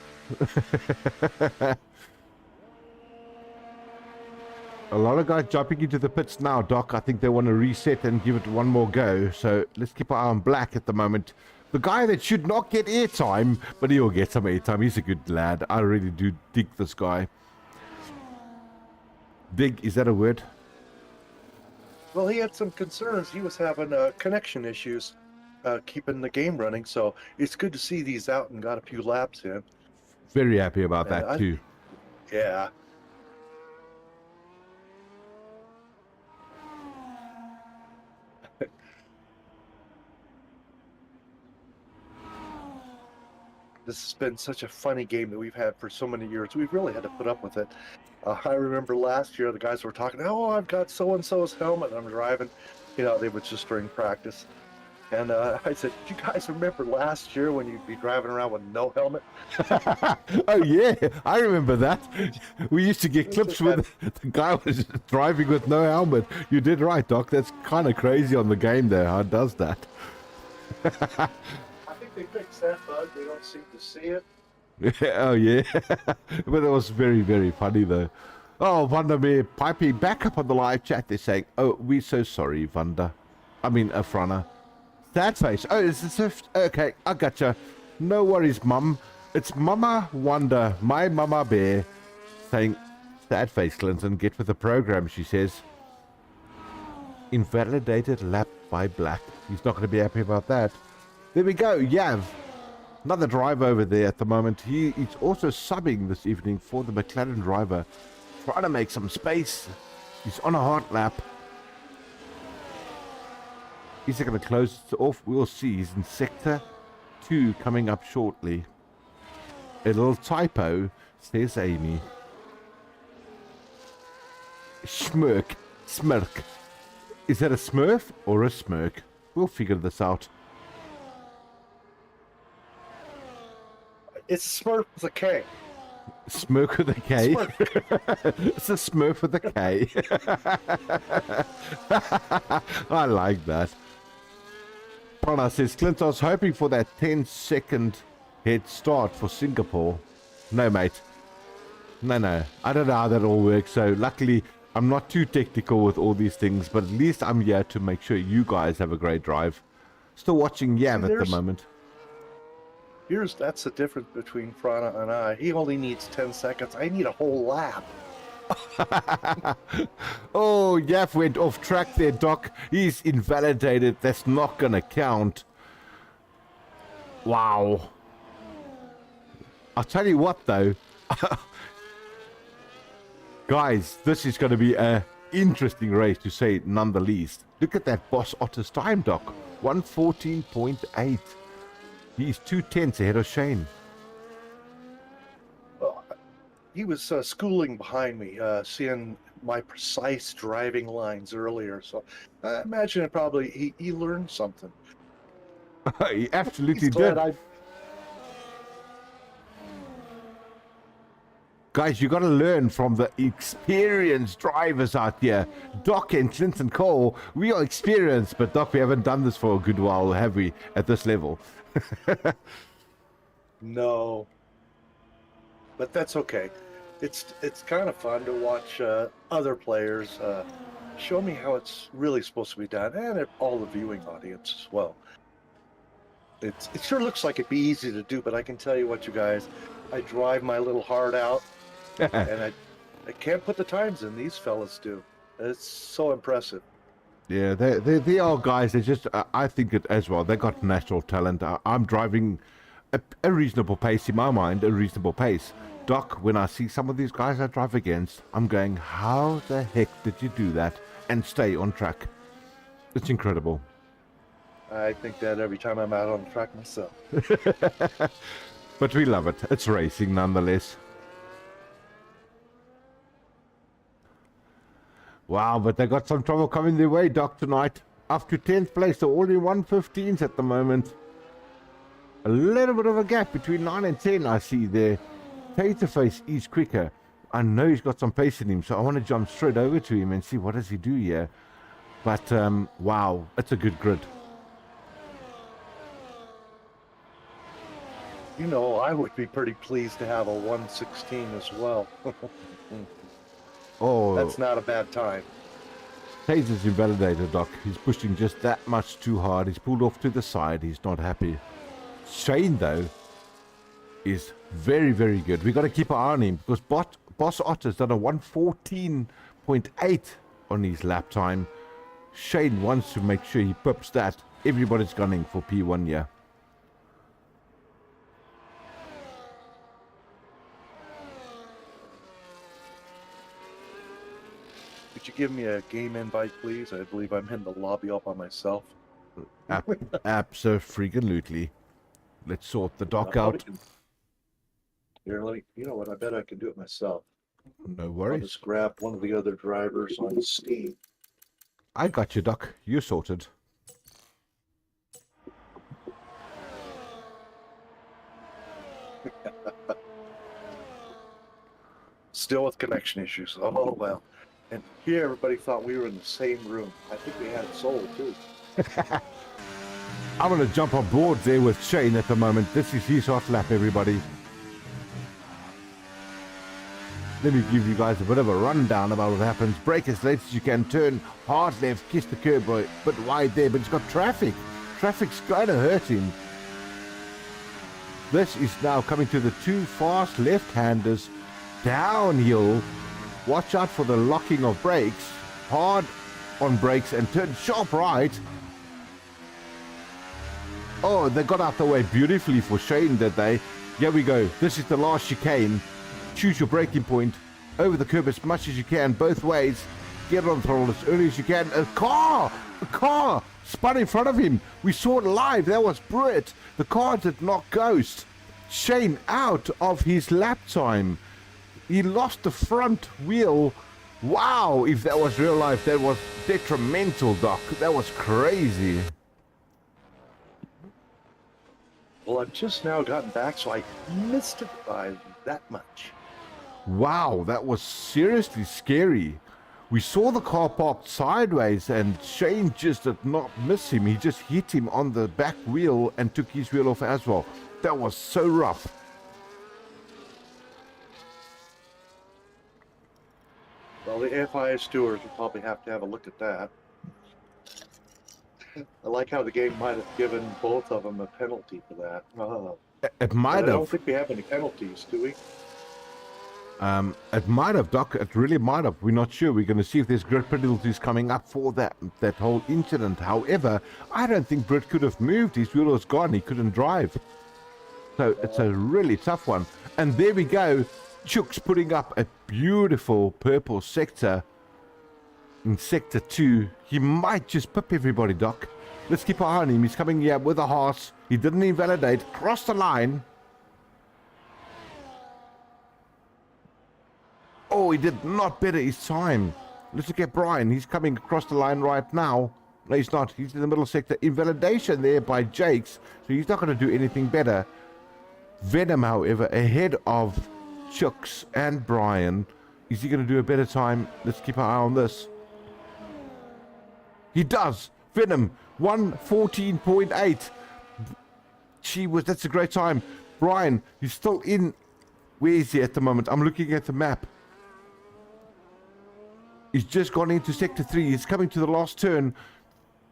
A lot of guys jumping into the pits now, Doc. I think they want to reset and give it one more go. So let's keep our eye on Black at the moment. The guy that should not get airtime, but he'll get some airtime. He's a good lad. I really do dig this guy. Dig, is that a word? Well, he had some concerns. He was having connection issues keeping the game running. So it's good to see these out and got a few laps in. Very happy about that too. Yeah. This has been such a funny game that we've had for so many years. We've really had to put up with it. I remember last year the guys were talking, oh, I've got so-and-so's helmet I'm driving. You know, they was just during practice. And I said, do you guys remember last year when you'd be driving around with no helmet? Oh, yeah, I remember that. We used to get clips with the guy was driving with no helmet. You did right, Doc. That's kind of crazy on the game there. How it does that? I think they fixed that bug. They don't seem to see it. Oh, yeah. But it was very, very funny, though. Oh, Vandermeer piping back up on the live chat. They're saying, oh, we're so sorry, Frana. Sad face. Oh, it's the Swift. Okay, I gotcha. No worries, Mum. It's Mama Wonder, my Mama Bear, saying, sad face, Clinton, get with the program, she says. Invalidated lap by Black. He's not going to be happy about that. There we go, Yav. Another driver over there at the moment. He is also subbing this evening for the McLaren driver. Trying to make some space. He's on a hard lap. Is he going to close it off? We'll see. He's in sector 2 coming up shortly. A little typo, says Amy. Smirk. Is that a smurf or a smirk? We'll figure this out. It's Smurf with a K. Smirk with a K? It's a Smurf with a K. I like that. Prana says, Clint, I was hoping for that 10-second head start for Singapore. No, mate. No. I don't know how that all works, so luckily I'm not too technical with all these things, but at least I'm here to make sure you guys have a great drive. Still watching Yav at the moment. That's the difference between Frana and I. He only needs 10 seconds. I need a whole lap. Oh, Yav went off track there, Doc. He's invalidated. That's not going to count. Wow. I'll tell you what, though. Guys, this is going to be an interesting race, to say none the least. Look at that Boss Otter's time, Doc. 1:14.8. He's 2/10 ahead of Shane. He was schooling behind me, seeing my precise driving lines earlier. So I imagine he learned something. He absolutely did. Guys, you got to learn from the experienced drivers out here. Doc and Clinton Cole, we are experienced, but Doc, we haven't done this for a good while, have we, at this level? No. But that's okay. It's kind of fun to watch other players show me how it's really supposed to be done, and all the viewing audience as well. It sure looks like it'd be easy to do, but I can tell you what, you guys, I drive my little heart out, and I can't put the times in. These fellas do. It's so impressive. Yeah, they are guys. They just, I think it as well. They got natural talent. I'm driving a reasonable pace in my mind, a reasonable pace. Doc, when I see some of these guys I drive against, I'm going, how the heck did you do that and stay on track? It's incredible. I think that every time I'm out on the track myself. But we love it. It's racing nonetheless. Wow, but they got some trouble coming their way, Doc, tonight. Up to 10th place, they're all in 1:15s at the moment. A little bit of a gap between 9 and 10 I see there. Taterface is quicker. I know he's got some pace in him, so I want to jump straight over to him and see what does he do here. But, wow, it's a good grid. You know, I would be pretty pleased to have a 1:16 as well. Oh, that's not a bad time. Taser's invalidated, Doc. He's pushing just that much too hard. He's pulled off to the side. He's not happy. Shane, though, is very, very good. We got to keep an eye on him because Boss Otter's done a 1:14.8 on his lap time. Shane wants to make sure he pips that. Everybody's gunning for P1 here. Could you give me a game invite, please? I believe I'm in the lobby all by myself. Absolutely. Let's sort the dock out. Here, you know what? I bet I can do it myself. No I'll worries. just grab one of the other drivers on Steam. I got you, Doc. You're sorted. Still with connection issues. Oh, well. And here everybody thought we were in the same room. I think we had Soul, too. I'm going to jump on board there with Shane at the moment. This is his hot lap, everybody. Let me give you guys a bit of a rundown about what happens. Brake as late as you can, turn hard left, kiss the curb a bit wide there, but it's got traffic. Traffic's kind of hurting. This is now coming to the two fast left-handers downhill. Watch out for the locking of brakes. Hard on brakes and turn sharp right. Oh, they got out the way beautifully for Shane, did they? Here we go. This is the last chicane. Choose your braking point. Over the curb as much as you can, both ways. Get on throttle as early as you can. A car spun in front of him. We saw it live. That was Brit. The car did not ghost. Shane out of his lap time. He lost the front wheel. Wow, if that was real life, that was detrimental, Doc. That was crazy. Well, I've just now gotten back, so I missed it by that much. Wow, that was seriously scary. We saw the car parked sideways and Shane just did not miss him. He just hit him on the back wheel and took his wheel off as well. That was so rough. Well, the FIA stewards will probably have to have a look at that. I like how the game might have given both of them a penalty for that. It might have. I don't think we have any penalties, do we? It might have, Doc. It really might have. We're not sure. We're going to see if there's grid penalties coming up for that whole incident. However, I don't think Britt could have moved. His wheel was gone. He couldn't drive. So it's a really tough one. And there we go. Chook's putting up a beautiful purple sector in Sector 2. He might just pip everybody, Doc. Let's keep an eye on him. He's coming here with a horse. He didn't invalidate. Crossed the line. Oh, he did not better his time. Let's look at Brian. He's coming across the line right now. No, he's not. He's in the middle sector. Invalidation there by Jakes. So he's not going to do anything better. Venom, however, ahead of Chooks and Brian. Is he going to do a better time? Let's keep our eye on this. He does. Venom, 1:14.8. Gee whiz, that's a great time. Brian, he's still in. Where is he at the moment? I'm looking at the map. He's just gone into Sector 3. He's coming to the last turn.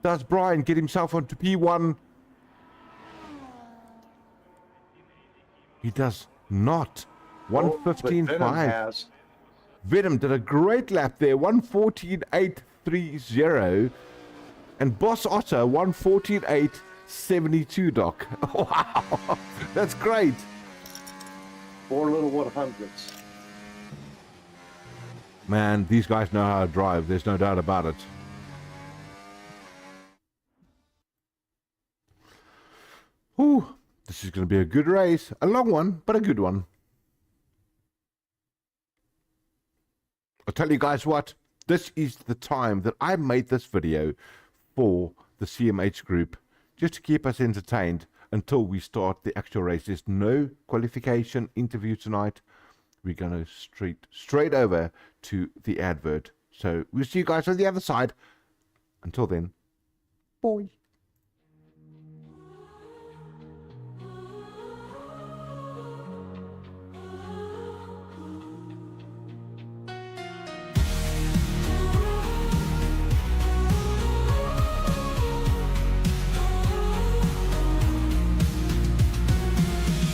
Does Brian get himself onto P1? He does not. 1:15.5. Venom did a great lap there. 1:14.830. And Boss Otter, 1:14.872, Doc. Wow. That's great. 4 little 100s. Man, these guys know how to drive. There's no doubt about it. Whew. This is going to be a good race. A long one, but a good one. I'll tell you guys what. This is the time that I made this video for the CMH group. Just to keep us entertained until we start the actual race. There's no qualification interview tonight. We're going to straight over to the advert. So we'll see you guys on the other side. Until then, bye.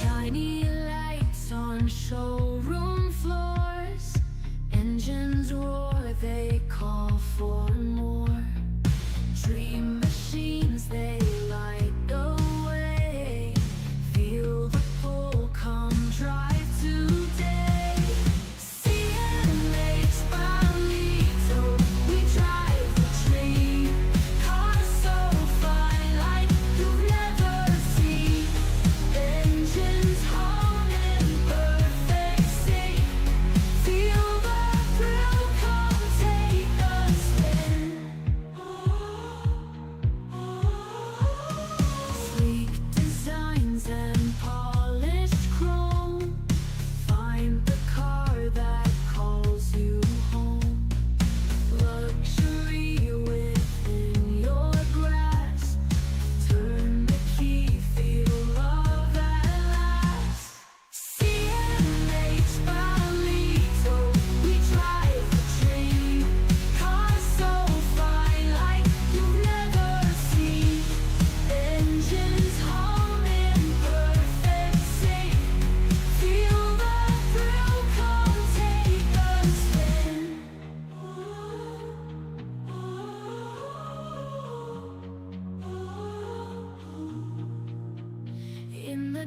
Shiny lights on showroom floors. Engines roar, they call for more. Dream machine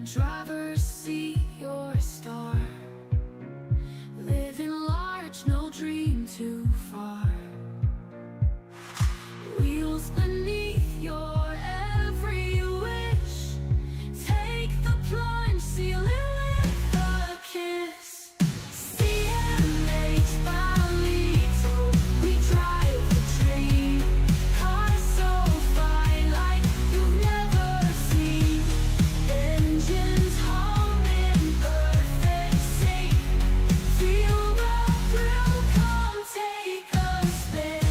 Let drivers see your star. Living large, no dream too far. Wheels beneath your every wish. Take the plunge, seal it with a kiss. CMH Valley, we drive the dream. Cars so fine like you've never seen. Engines humming, perfect sync. Feel the thrill, come take a spin.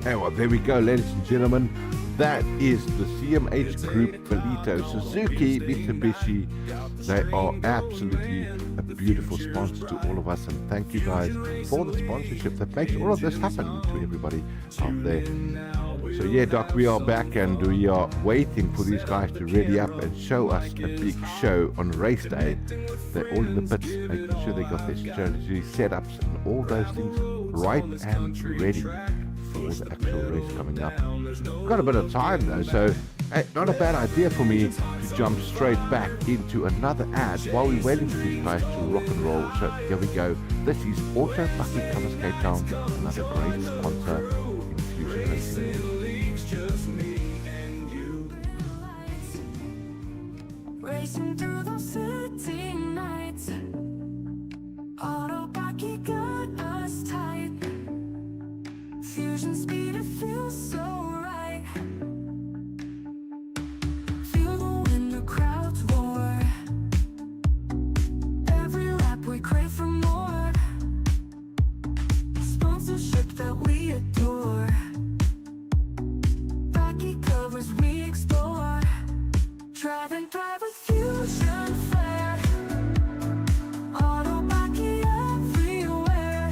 And well, there we go, ladies and gentlemen. That is the CMH Group Belito Suzuki Mitsubishi. They are absolutely a beautiful sponsor to all of us, and thank you guys for the sponsorship that makes all of this happen to everybody out there. So yeah, Doc, we are back and we are waiting for these guys to ready up and show us a big show on race day. They're all in the pits, making sure they got their strategy setups and all those things right and ready for the actual race coming up. We've got a bit of time though, so hey, not a bad idea for me to jump straight back into another ad while we're waiting for these guys to rock and roll. So here we go. This is Auto Bucky Covers Cape Town, another great sponsor in Fusion Racing. Racing through those city nights. Auto Bucky got us tight. Fusion speed, it feels so right. Feel when the crowds roar. Every lap we crave for more. Sponsorship that we adore. Bucky covers we explore. Drive and thrive with Fusion flair. Auto Bucky everywhere.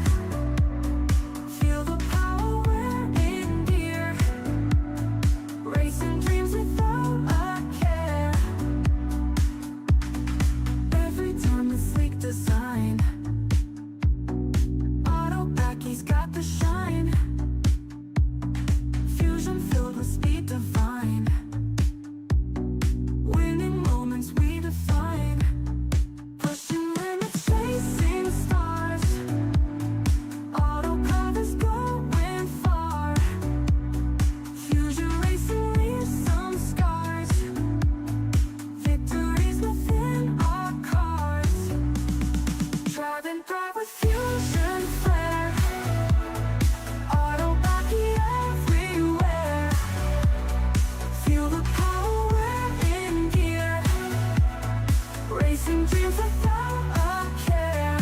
Feel the power we're in gear. Racing dreams without a care. Every time with sleek design. Auto Bucky's got the shine. Fusion filled with speed divine. Winning moments we define. Pushing limits, chasing stars. Auto covers going far. Fusion racing leaves some scars. Victories within our cars. Drive and thrive with Fusion flair. Auto Bucky everywhere. Feel the power we're in gear. Racing dreams without a care.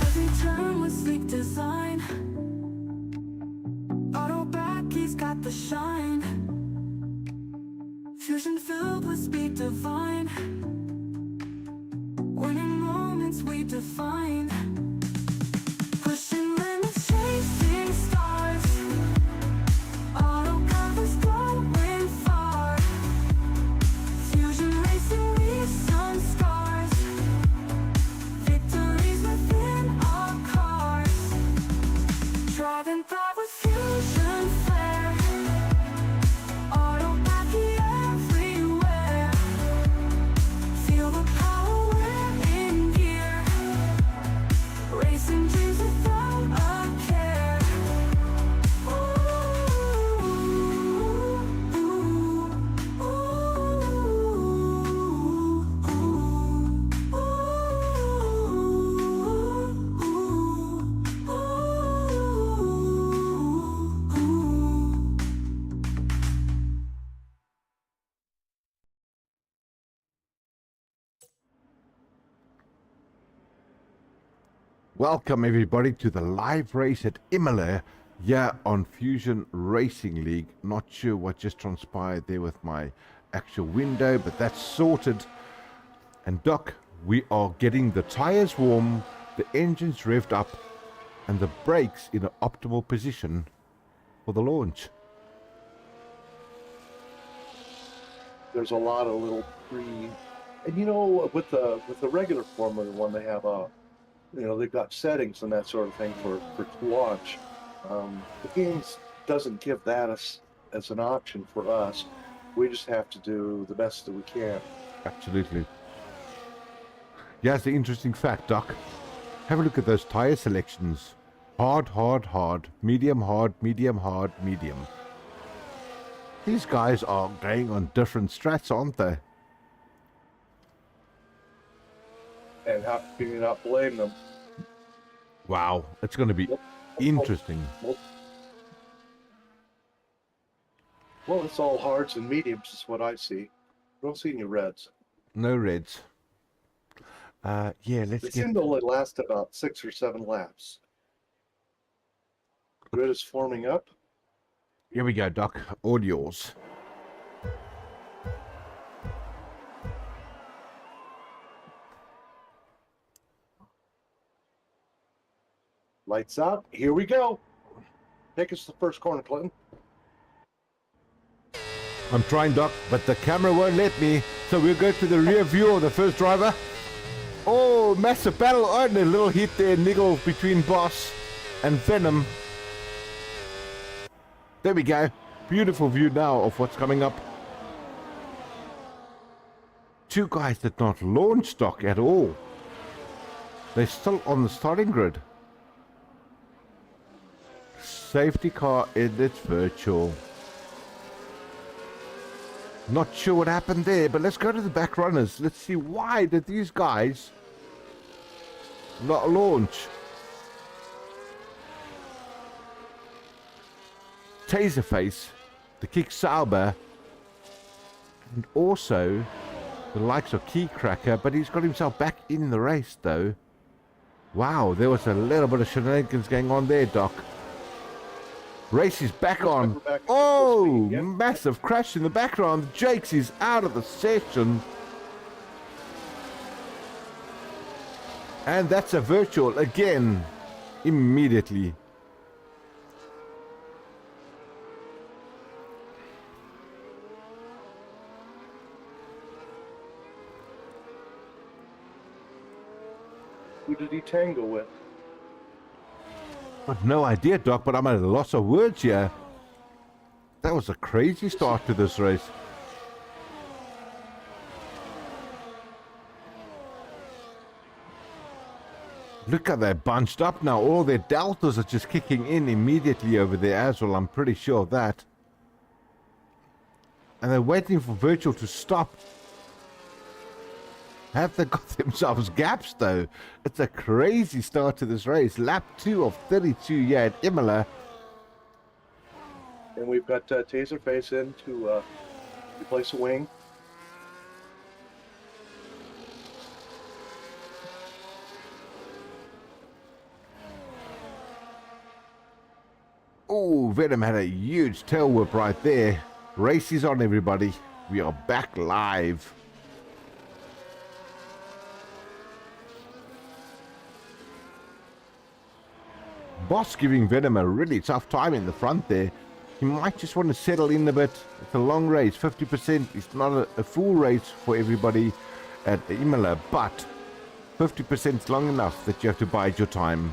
Every turn with sleek design. Auto Bucky's got the shine. Fusion filled with speed divine. Winning moments we define. Pushing limits, chasing stars. Auto covers going far. Fusion racing leaves some scars. Victories within our cars. Drive and thrive with Fusion flair. Auto Bucky everywhere. Feel the power we're in gear. Welcome everybody to the live race at Imola here on Fusion Racing League. Not sure what just transpired there with my actual window, but that's sorted. And Doc, we are getting the tires warm, the engines revved up, and the brakes in an optimal position for the launch. There's a lot of little and you know, with the regular Formula One, they have they've got settings and that sort of thing for launch. The games doesn't give that as an option for us. We just have to do the best that we can. Absolutely. Yeah, it's the interesting fact, Doc. Have a look at those tire selections. Hard, hard, hard, medium, hard, medium, hard, medium. These guys are going on different strats, aren't they? And how can you not blame them? Wow, it's going to be interesting. Well, it's all hards and mediums is what I see. I don't see any reds. No reds. Yeah, let's It seemed to only last about 6 or 7 laps. Grid is forming up. Here we go, Doc. All yours. Lights out. Here we go. Take us to the first corner, Clinton. I'm trying, Doc, but the camera won't let me. So we'll go to the rear view of the first driver. Oh, massive battle. Oh, and a little hit there, niggle between Boss and Venom. There we go. Beautiful view now of what's coming up. Two guys did not launch, Doc, at all. They're still on the starting grid. Safety car in its virtual. Not sure what happened there, but let's go to the back runners. Let's see, why did these guys not launch? Taserface, the Kick Sauber, and also the likes of Keycracker, but he's got himself back in the race though. Wow, there was a little bit of shenanigans going on there, Doc. Race is back on. Oh, massive crash in the background. Jakes is out of the session. And that's a virtual again, immediately. Who did he tangle with? I've no idea, Doc, but I'm at a loss of words here. That was a crazy start to this race. Look how they're bunched up now. All their deltas are just kicking in immediately over there as well. I'm pretty sure of that. And they're waiting for Virtual to stop. Have they got themselves gaps though? It's a crazy start to this race. Lap 2 of 32 here at Imola. And we've got Taserface in to replace a wing. Oh, Venom had a huge tail whip right there. Race is on, everybody. We are back live. Boss giving Venom a really tough time in the front there. He might just want to settle in a bit. It's a long race. 50% is not a full race for everybody at Imola, but 50% is long enough that you have to bide your time.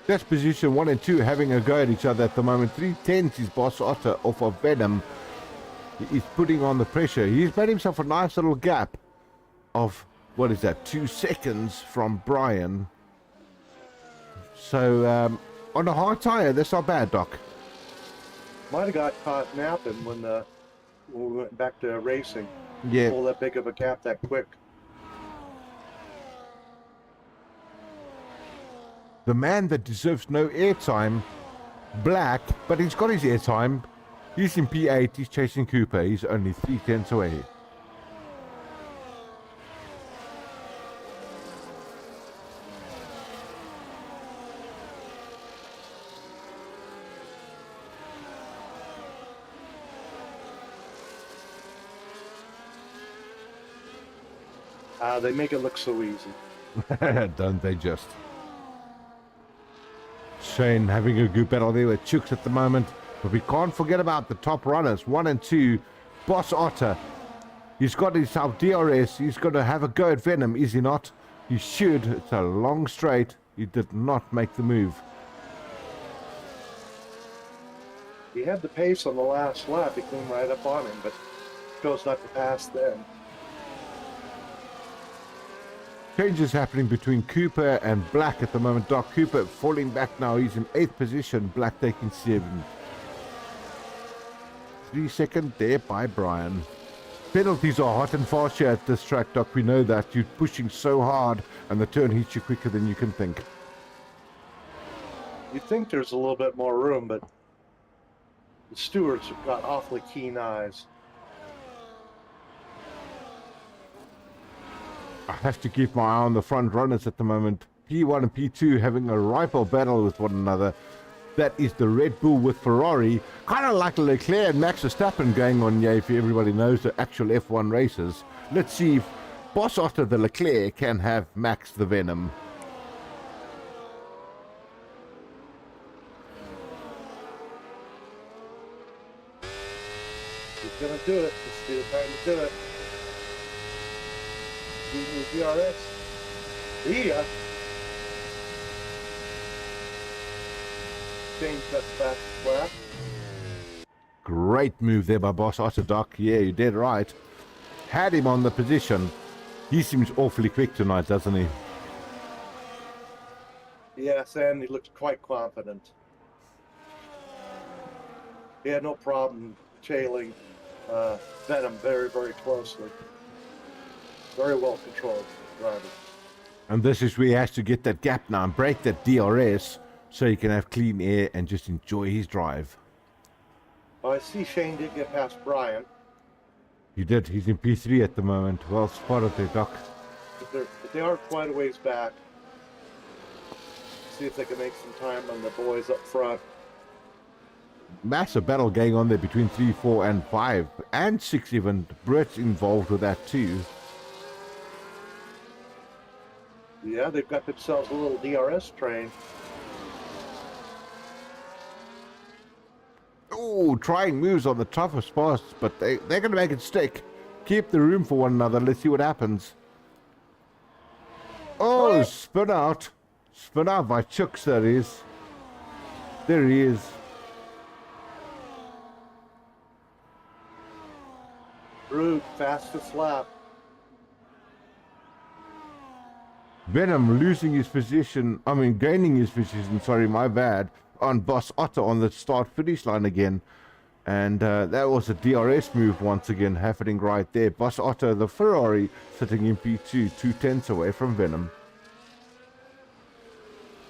That's position 1 and 2 having a go at each other at the moment. 310s is Boss Otter off of Venom. He's putting on the pressure. He's made himself a nice little gap of, what is that, 2 seconds from Brian. So, on a hard tyre, that's not bad, Doc. Might have got caught napping when we went back to racing. Yeah. Pull that big of a gap that quick. The man that deserves no airtime, Black, but he's got his airtime. He's in P8, he's chasing Cooper, he's only 3/10 away. They make it look so easy. Don't they just? Shane having a good battle there with Chooks at the moment. But we can't forget about the top runners, 1 and 2. Boss Otter. He's got himself DRS. He's going to have a go at Venom, is he not? He should. It's a long straight. He did not make the move. He had the pace on the last lap. He came right up on him, but chose not to pass then. Changes happening between Cooper and Black at the moment. Doc Cooper falling back now. He's in 8th position. Black taking 7th. 3 second there by Brian. Penalties are hot and fast here at this track, Doc. We know that. You're pushing so hard and the turn hits you quicker than you can think. You'd think there's a little bit more room, but the stewards have got awfully keen eyes. I have to keep my eye on the front runners at the moment. P1 and P2 having a rival battle with one another. That is the Red Bull with Ferrari. Kind of like Leclerc and Max Verstappen going on, yeah, if everybody knows the actual F1 races. Let's see if Boss Otter the Leclerc can have Max the Venom. He's going to do it. Let's see the time to do it. Using the DRS. Yeah. Change that fast lap. Great move there by Boss Otter, Doc. Yeah, you did right. Had him on the position. He seems awfully quick tonight, doesn't he? Yes, and he looked quite confident. He had no problem trailing Venom very, very closely. Very well controlled driver. And this is where he has to get that gap now and break that DRS so he can have clean air and just enjoy his drive. Oh, I see Shane did get past Brian. He did. He's in P3 at the moment. Well spotted there, Doc. But they are quite a ways back. See if they can make some time on the boys up front. Massive battle going on there between 3, 4, and 5, and 6 even. Brett's involved with that too. Yeah, they've got themselves a little DRS train. Oh, trying moves on the toughest parts, but they're going to make it stick. Keep the room for one another. Let's see what happens. Oh, what? Spin out. Spin out by Chooks, that is. There he is. Rude, fastest lap. Venom losing his position, gaining his position, sorry, my bad, on Boss Otter on the start-finish line again. And that was a DRS move once again happening right there. Boss Otter, the Ferrari, sitting in P2, 2/10 away from Venom.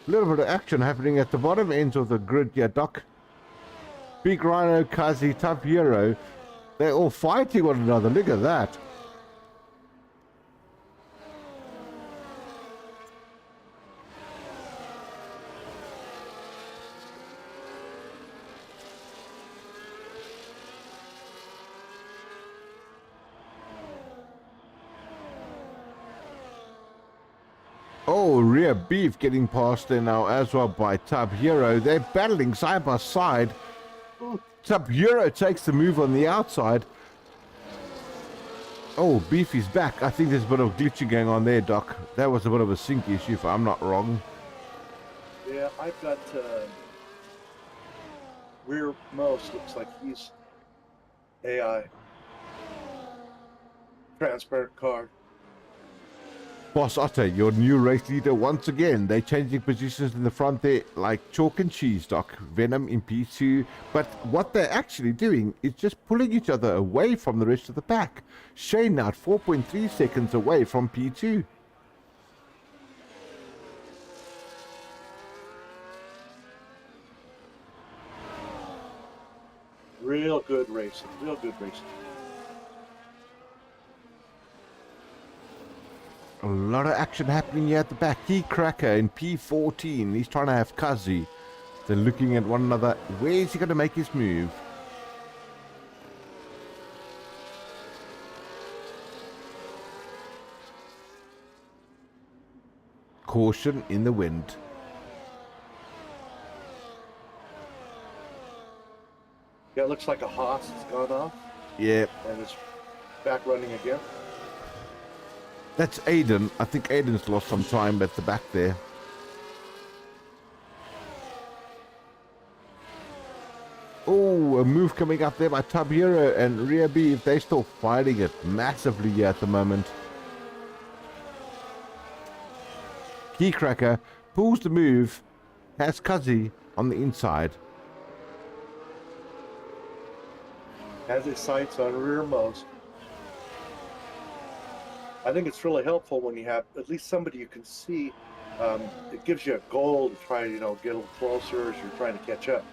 A little bit of action happening at the bottom ends of the grid here, Doc. Big Rhino, Kazi, Top Hero, they're all fighting one another. Look at that. Oh, Rear Beef getting past there now as well by Tub Hero. They're battling side by side. Tub Hero takes the move on the outside. Oh, Beef is back. I think there's a bit of glitching going on there, Doc. That was a bit of a sync issue, if I'm not wrong. Yeah, I've got rear most looks like he's AI. Transparent car. Boss Otter, your new race leader once again. They're changing positions in the front there like chalk and cheese, Doc. Venom in P2. But what they're actually doing is just pulling each other away from the rest of the pack. Shane now at 4.3 seconds away from P2. Real good racing. Real good racing. A lot of action happening here at the back. Key Cracker in P14. He's trying to have Kazi. They're looking at one another. Where is he going to make his move? Caution in the wind. Yeah, it looks like a Haas has gone off. Yeah. And it's back running again. That's Aiden. I think Aiden's lost some time at the back there. Oh, a move coming up there by Tub Hero and Ria B. If they're still fighting it massively here at the moment. Keycracker pulls the move. Has Kazi on the inside. Has his sights on rearmost. I think it's really helpful when you have at least somebody you can see. It gives you a goal to try to, get a little closer as you're trying to catch up.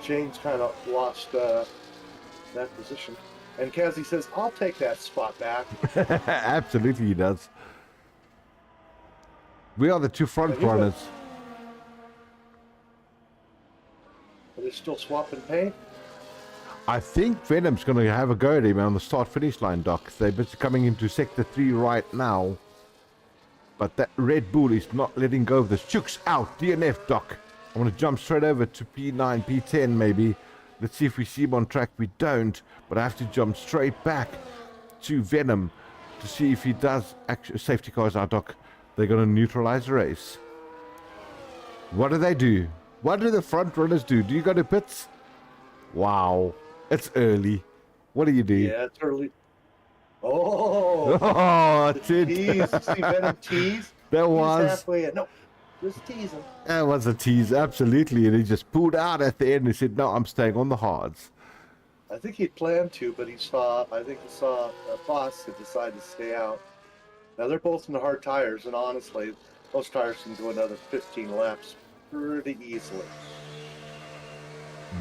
Shane's kind of lost that position. And Kazi says, I'll take that spot back. Absolutely he does. We are the two front runners. Are they still swapping paint? I think Venom's going to have a go at him on the start-finish line, Doc. They're busy coming into Sector 3 right now. But that Red Bull is not letting go of this. Chooks out, DNF, Doc. I want to jump straight over to P9, P10 maybe. Let's see if we see him on track. We don't, but I have to jump straight back to Venom to see if he does actually. Safety cars out, Doc. They're going to neutralize the race. What do they do? What do the front runners do? Do you go to pits? Wow. It's early. What do you do? Yeah, it's early. Oh! Oh, tease. You see Venom tease? That was... halfway in. No, just teasing. That was a tease, absolutely. And he just pulled out at the end and said, no, I'm staying on the hards. I think he'd planned to, but he saw a boss and decided to stay out. Now, they're both in the hard tires, and honestly, those tires can do another 15 laps pretty easily.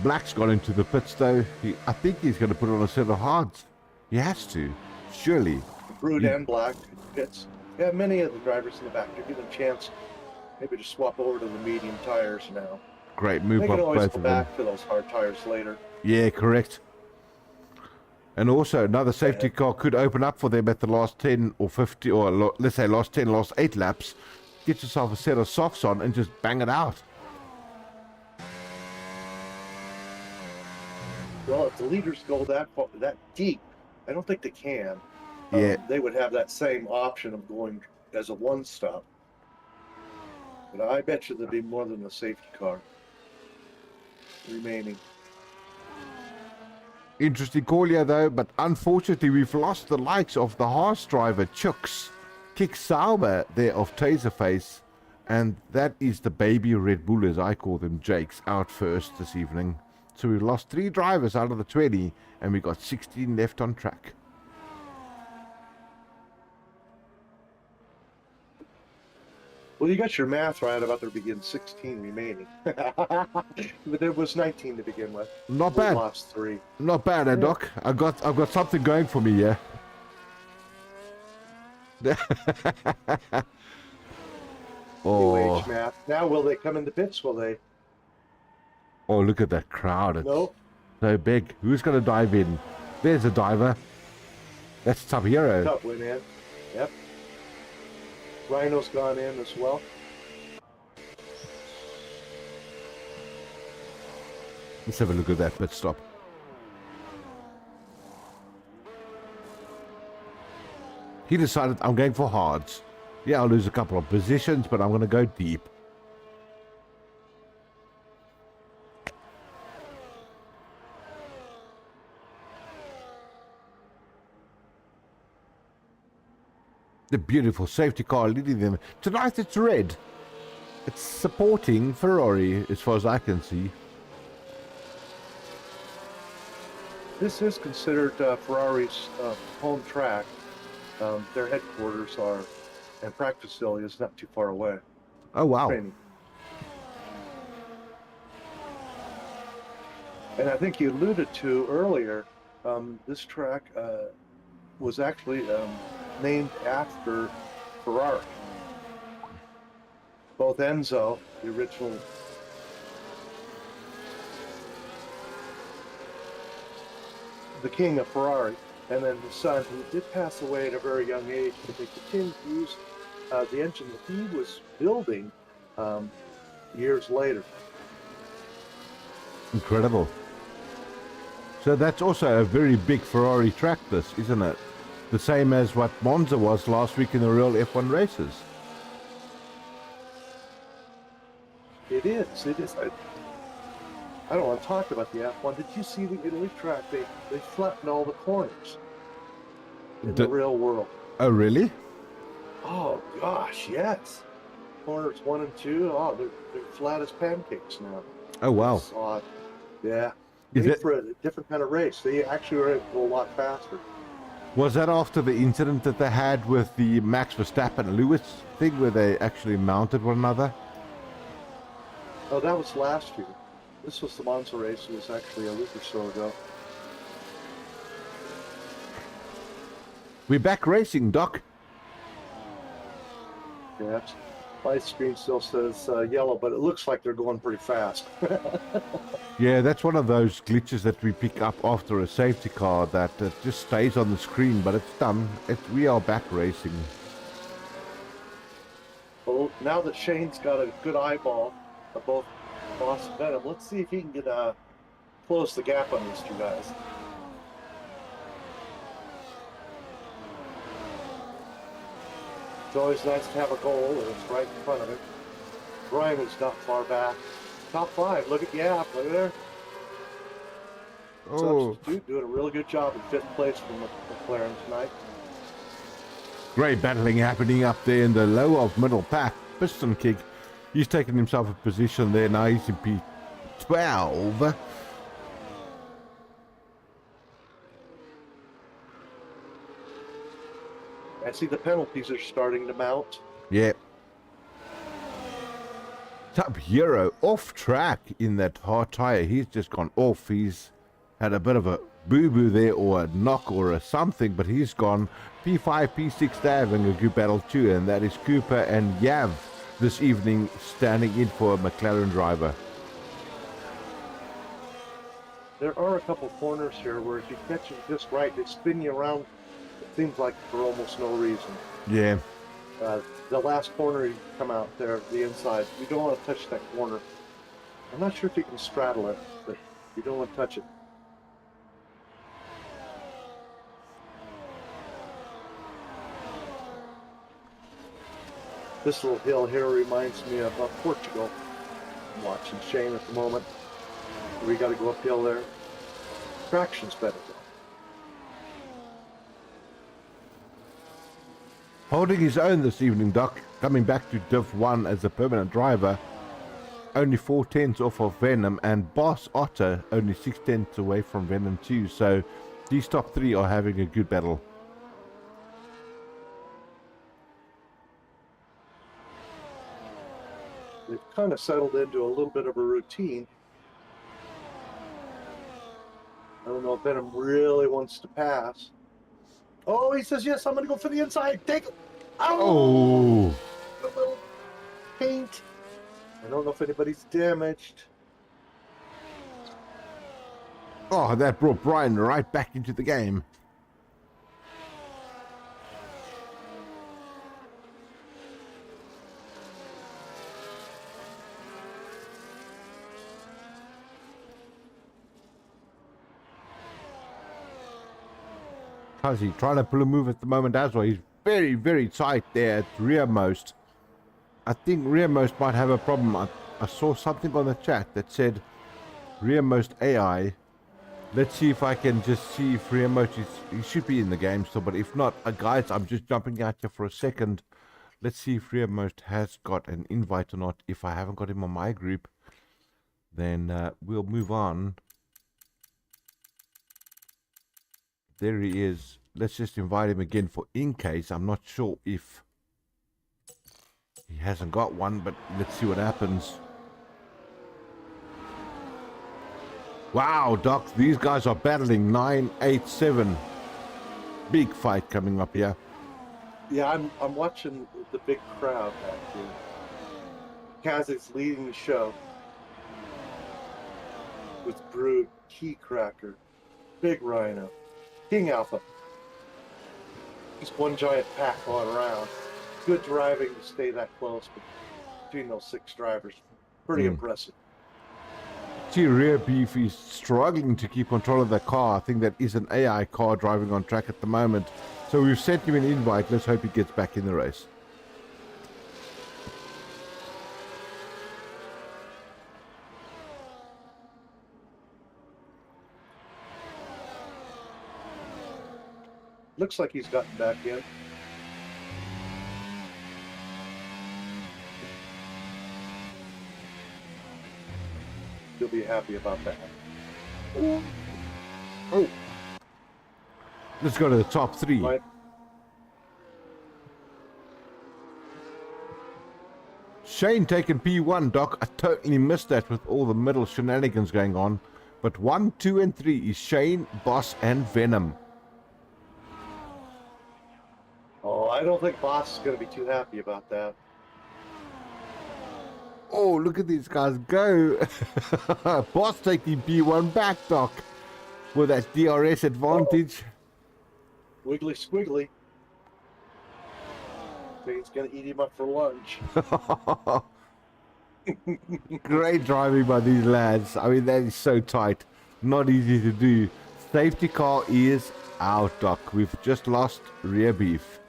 Black's gone into the pits, though. I think he's going to put on a set of hards. He has to, surely. Brood and Black pits. Yeah, many of the drivers in the back, they're given a chance maybe to swap over to the medium tires now. Great move they by can always both go of them. back to those hard tires later. Yeah, correct. And also, another safety car could open up for them at the last 10 or 50, or let's say last 10, last 8 laps. Get yourself a set of softs on and just bang it out. Well, if the leaders go that deep, I don't think they can. Yeah. They would have that same option of going as a one-stop. But I bet you there'd be more than a safety car remaining. Interesting call here, though, but unfortunately we've lost the likes of the Haas driver, Chooks, Kick Sauber there of Taserface, and that is the baby Red Bull, as I call them, Jakes, out first this evening. So we lost 3 drivers out of the 20, and we got 16 left on track. Well, you got your math right about there being 16 remaining. But there was 19 to begin with. Not bad. We lost 3. Not bad, Doc. I've got something going for me here. New age math. Now, will they come into pits? Will they? Oh, look at that crowd. It's Nope. so big. Who's going to dive in? There's a diver. That's Tub Hero. Cup went in. Yep. Rhino's gone in as well. Let's have a look at that pit stop. He decided, I'm going for hards. Yeah, I'll lose a couple of positions, but I'm going to go deep. The beautiful safety car leading them. Tonight it's red. It's supporting Ferrari as far as I can see. This is considered Ferrari's home track. Their headquarters are, and practice facility is not too far away. Oh, wow. Training. And I think you alluded to earlier, this track was actually named after Ferrari. Both Enzo, the original the king of Ferrari, and then his son, who did pass away at a very young age, but they continued to use the engine that he was building years later. Incredible. So that's also a very big Ferrari track, this, isn't it? The same as what Monza was last week in the real F1 races. It is. It is. I don't want to talk about the F1. Did you see the Italy track? They flattened all the corners in the real world. Oh, really? Oh, gosh, yes. Corners 1 and 2, they're flat as pancakes now. Oh, wow. Saw it. Yeah. Is it for a different kind of race? They actually were able to go a lot faster. Was that after the incident that they had with the Max Verstappen and Lewis thing where they actually mounted one another? Oh, that was last year. This was the Monza race. It was actually a week or so ago. We're back racing, Doc. Yeah, my screen still says yellow, but it looks like they're going pretty fast. Yeah, that's one of those glitches that we pick up after a safety car that just stays on the screen, but it's done. We are back racing. Well, now that Shane's got a good eyeball of both Boss and Venom, let's see if he can get close the gap on these two guys. It's always nice to have a goal, and it's right in front of him. Brian was not far back. Top 5, look at Yap, look at there. Oh. Substitute doing a really good job in 5th place from McLaren tonight. Great battling happening up there in the lower of middle pack. Piston kick. He's taken himself a position there. Now he's in P12. I see the penalties are starting to mount. Yep. Top Hero off track in that hard tire. He's just gone off. He's had a bit of a boo-boo there, or a knock or a something, but he's gone. P5, P6, they're having a good battle too, and that is Cooper and Yav this evening standing in for a McLaren driver. There are a couple corners here where if you catch them just right, they spin you around, it seems like, for almost no reason. Yeah. The last corner you come out there, the inside, you don't want to touch that corner. I'm not sure if you can straddle it, but you don't want to touch it. This little hill here reminds me of Portugal. I'm watching Shane at the moment. We got to go uphill there. Traction's better though. Holding his own this evening, Doc. Coming back to Div 1 as a permanent driver. Only 4 tenths off of Venom, and Boss Otter only 6 tenths away from Venom 2. So these top 3 are having a good battle. They've kind of settled into a little bit of a routine. I don't know if Venom really wants to pass. Oh, he says, yes, I'm going to go for the inside. Take it. Oh! A little paint. I don't know if anybody's damaged. Oh, that brought Brian right back into the game. How's he trying to pull a move at the moment as well? He's very, very tight there at rearmost. I think rearmost might have a problem. I saw something on the chat that said rearmost AI Let's see if I can just see if Remote is... He should be in the game still, but if not, guys, I'm just jumping out here for a second. Let's see if Remote has got an invite or not. If I haven't got him on my group, then we'll move on. There he is. Let's just invite him again for in case. I'm not sure if he hasn't got one, but let's see what happens. Wow, Doc, these guys are battling 987. Big fight coming up here. Yeah, I'm watching the big crowd back here. Kazak's leading the show with Brood, Key Cracker, Big Rhino, King Alpha. Just one giant pack going around. Good driving to stay that close between those 6 drivers. Pretty impressive. See, Rear Beef is struggling to keep control of the car. I think that is an AI car driving on track at the moment. So we've sent him an invite. Let's hope he gets back in the race. Looks like he's gotten back in. He'll be happy about that. Oh. Let's go to the top 3. Right. Shane taking P1, Doc. I totally missed that with all the middle shenanigans going on. But 1, 2, and 3 is Shane, Boss, and Venom. Oh, I don't think Boss is going to be too happy about that. Oh, look at these guys go. Boss taking P1 back, Doc. With that DRS advantage. Oh. Wiggly squiggly. He's going to eat him up for lunch. Great driving by these lads. I mean, that is so tight. Not easy to do. Safety car is out, Doc. We've just lost Rear Beef.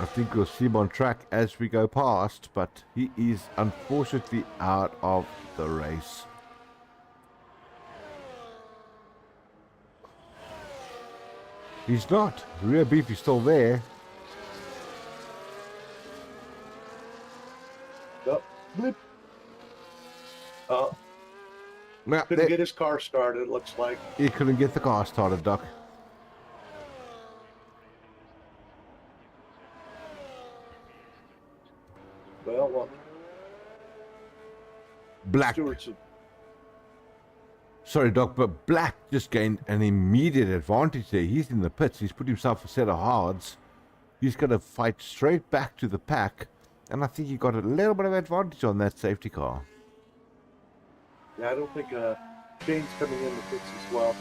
I think we'll see him on track as we go past, but he is unfortunately out of the race. He's not. Rear Beef is still there. Oh, blip. Now, couldn't get his car started, it looks like. He couldn't get the car started, Doc. Well, Black. Sorry, Doc, but Black just gained an immediate advantage there. He's in the pits. He's put himself a set of hards. He's going to fight straight back to the pack. And I think he got a little bit of advantage on that safety car. Yeah, I don't think Shane's coming in the pits as well.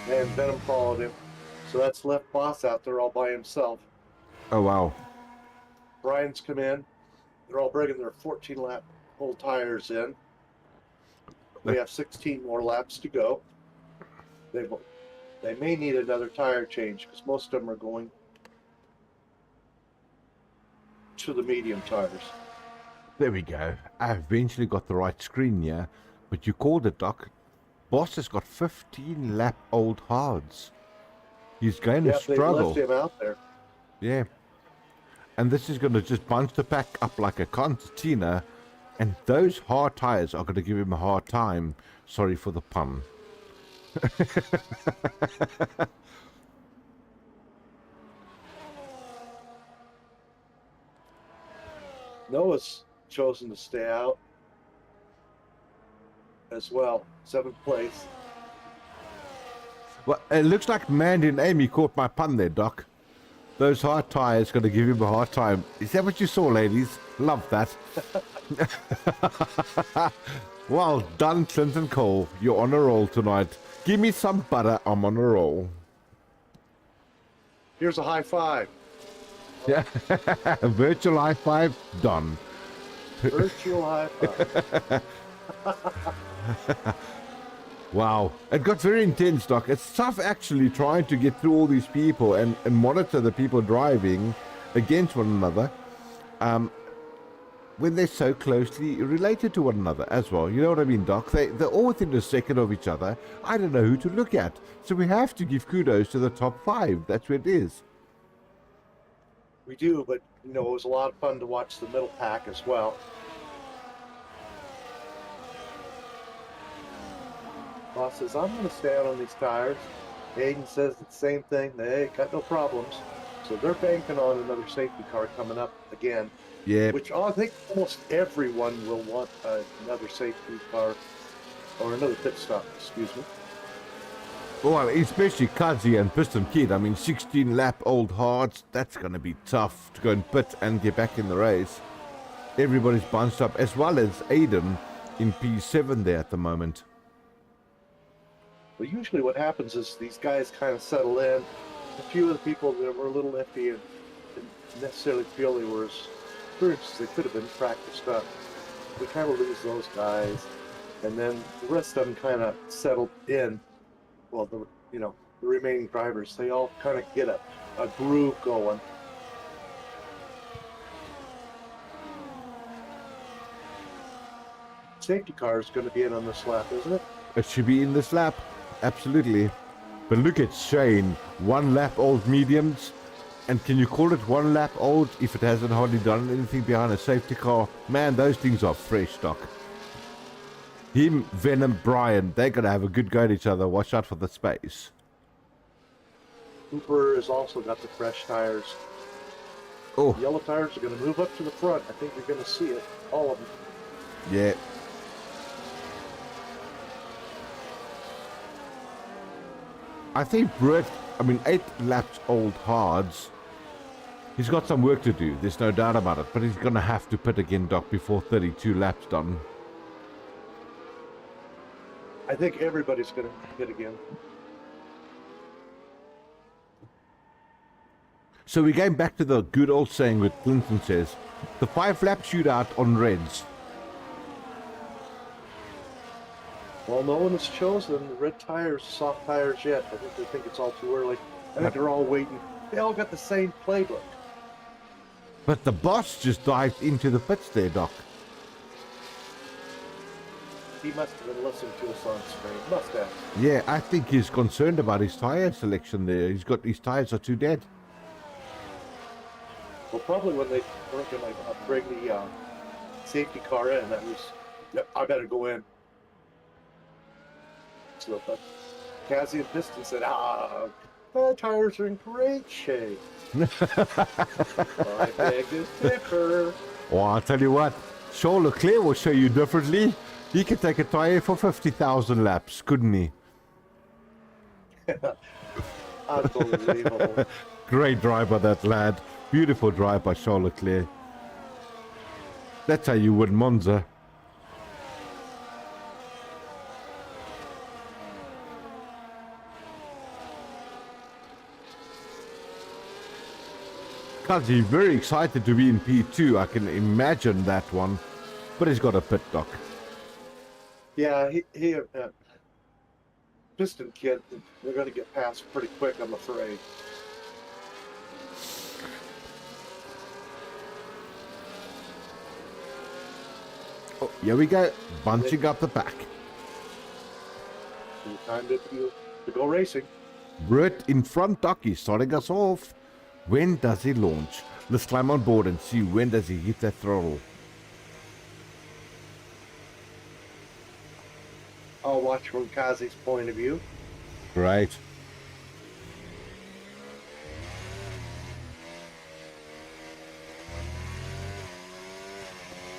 And Venom followed him. So that's left Boss out there all by himself. Oh, wow. Brian's come in. They're all bringing their 14-lap whole tires in. We have 16 more laps to go. They may need another tire change because most of them are going to the medium tires. There we go. I eventually got the right screen here, but you called it, Doc. Boss has got 15-lap-old hards. He's going to struggle. They left him out there. Yeah. And this is going to just bunch the pack up like a concertina, and those hard tires are going to give him a hard time. Sorry for the pun. Noah's chosen to stay out as well. 7th place. Well, it looks like Mandy and Amy caught my pun there, Doc. Those hard tires going to give him a hard time. Is that what you saw, ladies? Love that. Well done, Clinton Cole. You're on a roll tonight. Give me some butter. I'm on a roll. Here's a high five. Yeah. Virtual high five. Done. Virtual high five. Wow. It got very intense, Doc. It's tough actually trying to get through all these people and monitor the people driving against one another. when they're so closely related to one another as well. You know what I mean, Doc? They're all within a second of each other. I don't know who to look at. So we have to give kudos to the top 5. That's what it is. We do, but you know, it was a lot of fun to watch the middle pack as well. Boss says, I'm going to stand on these tires. Aiden says the same thing. They got no problems. So they're banking on another safety car coming up again. Yeah. Which I think almost everyone will want another safety car or another pit stop, excuse me. Well, especially Kazi and Piston Kid. I mean, 16 lap old hards. That's going to be tough to go and pit and get back in the race. Everybody's bunched up, as well as Aiden in P7 there at the moment. Well, usually what happens is these guys kind of settle in. A few of the people that were a little iffy and didn't necessarily feel they were as experienced as they could have been practiced up. We kind of lose those guys, and then the rest of them kind of settled in. Well, the remaining drivers, they all kind of get a groove going. Safety car is going to be in on this lap, isn't it? It should be in this lap, absolutely. But look at Shane, 1 lap old mediums. And can you call it 1 lap old if it hasn't hardly done anything behind a safety car? Man, those things are fresh, Doc. Him, Venom, Brian, they're going to have a good go at each other. Watch out for the space. Cooper has also got the fresh tires. Oh. The yellow tires are going to move up to the front. I think you're going to see it, all of them. Yeah. I think Brett, 8 laps old hards. He's got some work to do. There's no doubt about it. But he's going to have to pit again, Doc, before 32 laps done. I think everybody's going to hit again. So we're going back to the good old saying what Clinton says. The 5-lap shootout on reds. Well, no one has chosen red tires, soft tires yet. I think they think it's all too early. I think they're all waiting. They all got the same playbook. But the boss just dived into the pits there, Doc. He must have been listening to us on screen. Must have. Yeah, I think he's concerned about his tire selection there. His tires are too dead. Well, probably when they weren't going to bring the safety car in, that was, yep, I better go in. So, but Cassie and Piston said, my tires are in great shape. I beg to differ. Well, I'll tell you what, Charles Leclerc will show you differently. He could take a tire for 50,000 laps, couldn't he? Unbelievable. Great drive by that lad. Beautiful drive by Charles Leclerc. That's how you win Monza. He's very excited to be in P2. I can imagine that one. But he's got a pit, Doc. Yeah, he Piston Kid, they're going to get past pretty quick, I'm afraid. Oh, here we go. Bunching up the back. Time to go racing. Brett in front, Doc. He's starting us off. When does he launch? Let's climb on board and see when does he hit that throttle. I'll watch from Kazi's point of view. Great.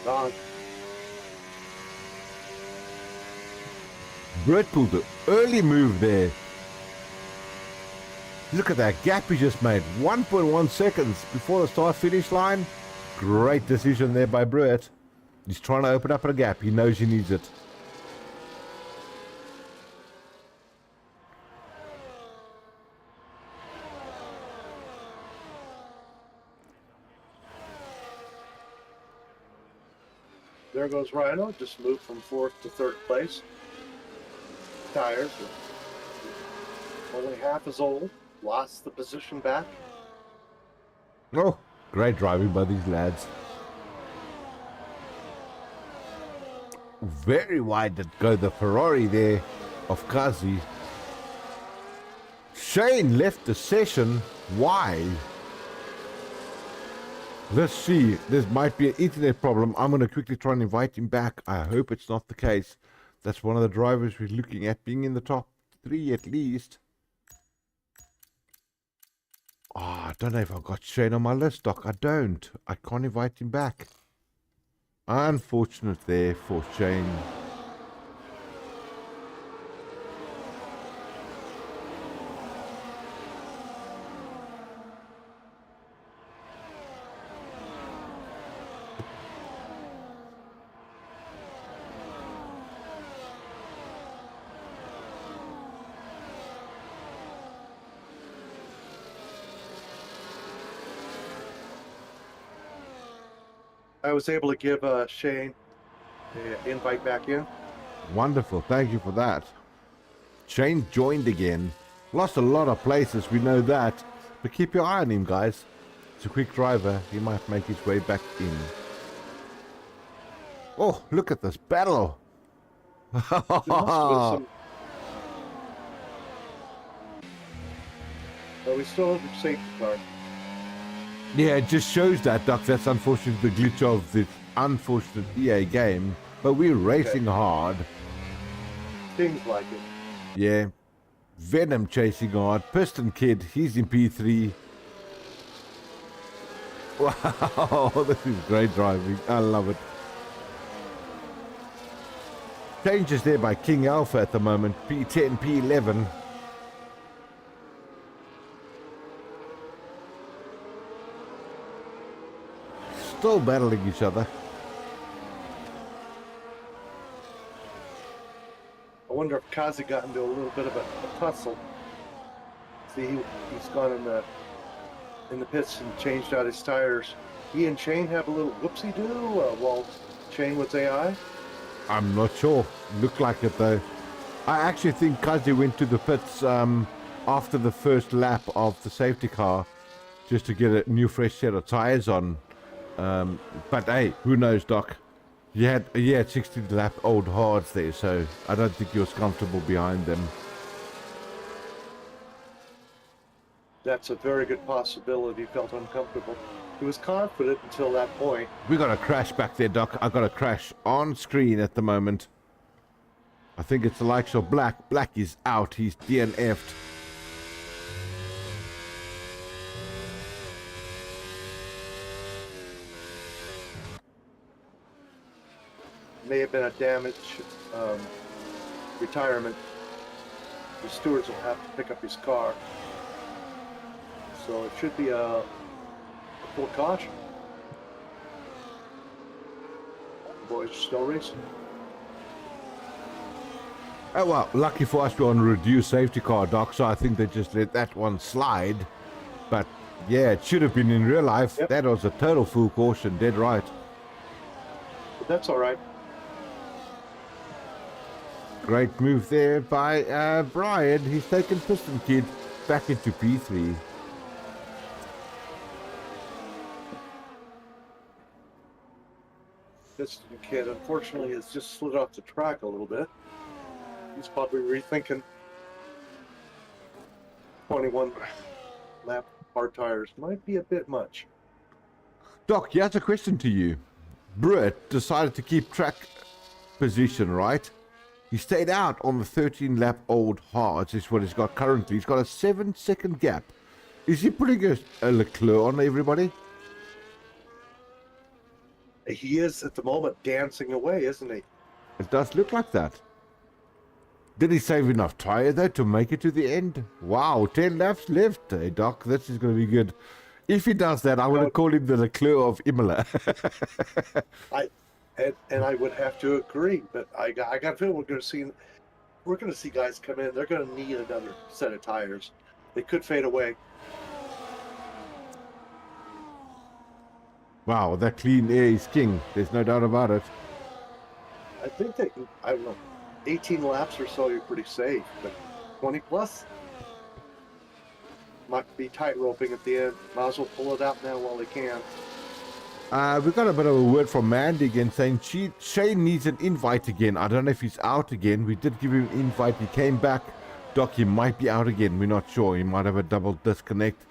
On. Brett pulled an early move there. Look at that gap he just made. 1.1 seconds before the start-finish line. Great decision there by Brett. He's trying to open up a gap. He knows he needs it. There goes Rhino. Just moved from 4th to 3rd place. Tires are only half as old. Lost the position back. Oh, great driving by these lads. very wide that go the Ferrari there of Kazi. Shane left the session. Why? Let's see. There might be an internet problem. I'm going to quickly try and invite him back. I hope it's not the case. That's one of the drivers we're looking at being in the top 3 at least. Oh, I don't know if I've got Shane on my list, Doc. I don't. I can't invite him back. Unfortunate there for Shane. I was able to give Shane an invite back in. Wonderful. Thank you for that. Shane joined again. Lost a lot of places, we know that. But keep your eye on him, guys. He's a quick driver. He might make his way back in. Oh, look at this battle. Are we still in the safety car? Yeah, it just shows that, Doc. That's unfortunately the glitch of the unfortunate EA game. But we're racing hard. Seems like it. Yeah. Venom chasing hard. Piston Kid, he's in P3. Wow, this is great driving. I love it. Changes there by King Alpha at the moment. P10, P11. Still battling each other. I wonder if Kazi got into a little bit of a tussle. See, he's gone in the pits and changed out his tires. He and Shane have a little whoopsie-doo while Shane was AI. I'm not sure. Looked like it though. I actually think Kazi went to the pits after the first lap of the safety car just to get a new fresh set of tires on. But hey, who knows, Doc? He had 16 lap old hards there, so I don't think he was comfortable behind them. That's a very good possibility. He felt uncomfortable. He was confident until that point. We got a crash back there, Doc. I got a crash on screen at the moment. I think it's the likes of Black. Black is out. He's DNF'd. May have been a damage retirement. The stewards will have to pick up his car. So it should be a full caution. The boys are still racing. Oh well, lucky for us we're on a reduced safety car, Doc, so I think they just let that one slide. But yeah, it should have been in real life. Yep. That was a total full caution, dead right. But that's alright. Great move there by Brian. He's taken Piston Kid back into P3. Piston Kid, unfortunately, has just slid off the track a little bit. He's probably rethinking 21 lap hard tires might be a bit much. Doc, here's a question to you. Britt decided to keep track position, right? He stayed out on the 13 lap old hards, is what he's got currently. He's got a 7-second gap. Is he putting a Leclerc on everybody? He is at the moment dancing away, isn't he? It does look like that. Did he save enough tire though to make it to the end? Wow, 10 laps left. Hey Doc, this is going to be good. If he does that, I want to call him the Leclerc of Imola. And I would have to agree, but I got a feeling we're going to see guys come in. They're going to need another set of tires. They could fade away. Wow, that clean air is king. There's no doubt about it. I think they can, I don't know, 18 laps or so, you're pretty safe, but 20 plus might be tight roping at the end. Might as well pull it out now while they can. We got a bit of a word from Mandy again saying Shane needs an invite again. I don't know if he's out again. We did give him an invite. He came back. Doc, he might be out again. We're not sure. He might have a double disconnect.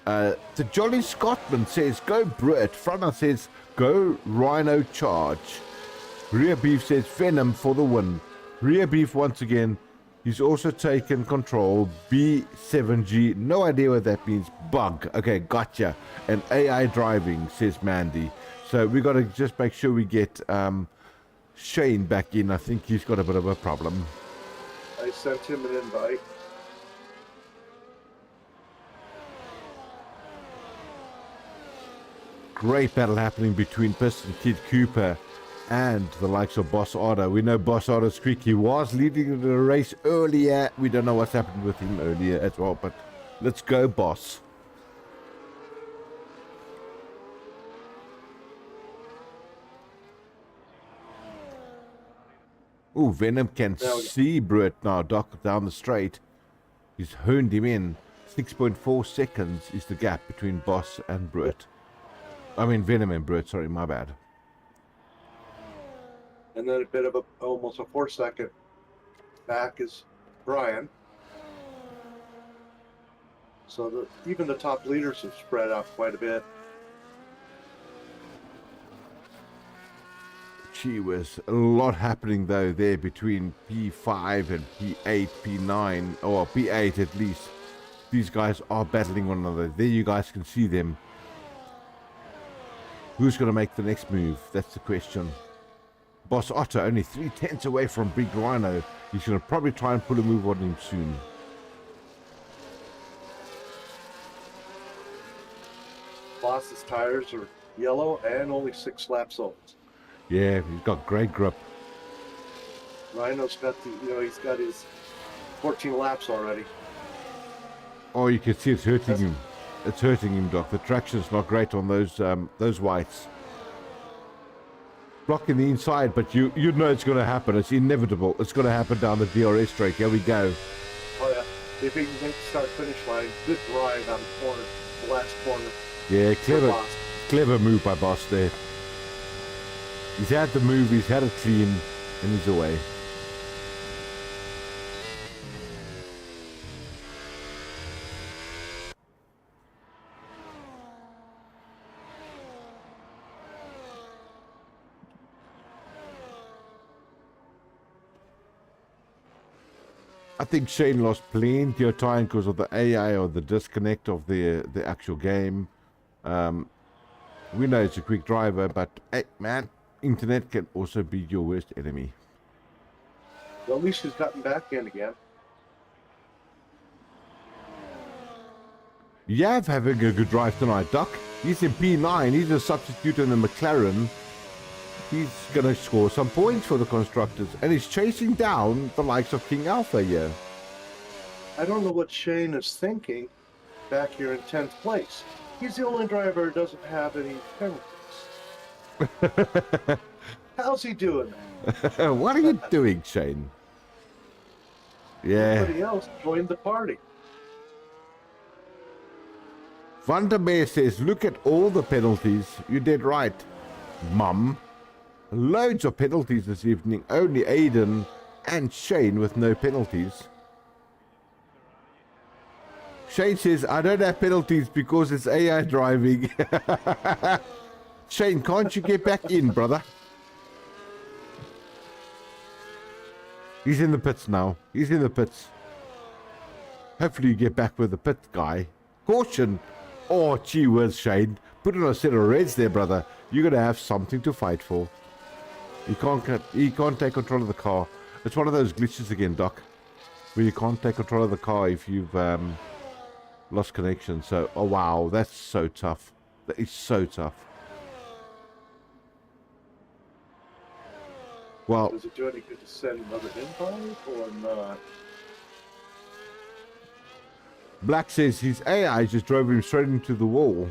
The Jolly Scotsman says, go Brit. Frana says, go Rhino Charge. Rear Beef says, Venom for the win. Rear Beef once again. He's also taken control. B7G. No idea what that means. Bug. Okay, gotcha. And AI driving, says Mandy. So we got to just make sure we get Shane back in. I think he's got a bit of a problem. I sent him an invite. Great battle happening between Piston Kid Cooper and the likes of Boss Otto. We know Boss Otto's Creek, he was leading the race earlier. We don't know what's happened with him earlier as well, but let's go, Boss. Ooh, Venom can see Brett now, Doc, down the straight. He's honed him in. 6.4 seconds is the gap between Boss and Brett. I mean, Venom and Brett, sorry, my bad. And then a bit of almost a 4-second back is Brian. So even the top leaders have spread out quite a bit. Gee whiz, a lot happening though there between P5 and P8, P9, or P8 at least. These guys are battling one another. There you guys can see them. Who's going to make the next move? That's the question. Boss Otto only 3/10 away from Big Rhino. He's going to probably try and pull a move on him soon. Boss's tires are yellow and only 6 laps old. Yeah, he's got great grip. Rhino's got he's got his 14 laps already. Oh, you can see it's hurting him. It's hurting him, Doc. The traction's not great on those whites. Blocking the inside, but you know it's going to happen. It's inevitable. It's going to happen down the DRS straight. Here we go. Oh yeah, if he can make the start-finish line, good drive out of the corner, the last corner. Yeah, clever move by Boss there. He's had the move, he's had it clean, and he's away. I think Shane lost plenty of time because of the AI or the disconnect of the actual game. We know it's a quick driver, but hey, man, internet can also be your worst enemy. Well, at least he's gotten back in again. Yav having a good drive tonight, Doc. He's in P9. He's a substitute in the McLaren. He's going to score some points for the constructors. And he's chasing down the likes of King Alpha here. I don't know what Shane is thinking back here in 10th place. He's the only driver who doesn't have any penalties. How's he doing that? What are you doing, Shane? Yeah. Everybody else joined the party. Vandermeer says, look at all the penalties. You did right, Mum. Loads of penalties this evening. Only Aiden and Shane with no penalties. Shane says, I don't have penalties because it's AI driving. Shane, can't you get back in, brother? He's in the pits now. He's in the pits. Hopefully you get back with the pit guy. Caution. Oh, gee whiz, Shane. Put on a set of reds there, brother. You're going to have something to fight for. He can't take control of the car. It's one of those glitches again, Doc, where you can't take control of the car if you've lost connection. So, oh wow, that's so tough. That is so tough. Well, does it do any good to send another invite or not? Black says his AI just drove him straight into the wall.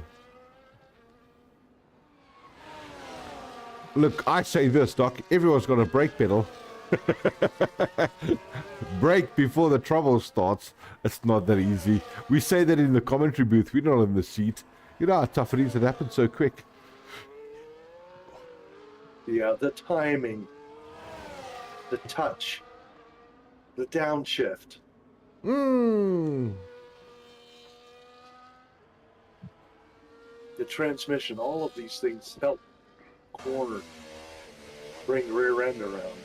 Look, I say this, Doc. Everyone's got a brake pedal. Brake before the trouble starts. It's not that easy. We say that in the commentary booth. We're not in the seat. You know how tough it is. It happens so quick. The timing, the touch, the downshift. The transmission, all of these things help corner, bring the rear end around.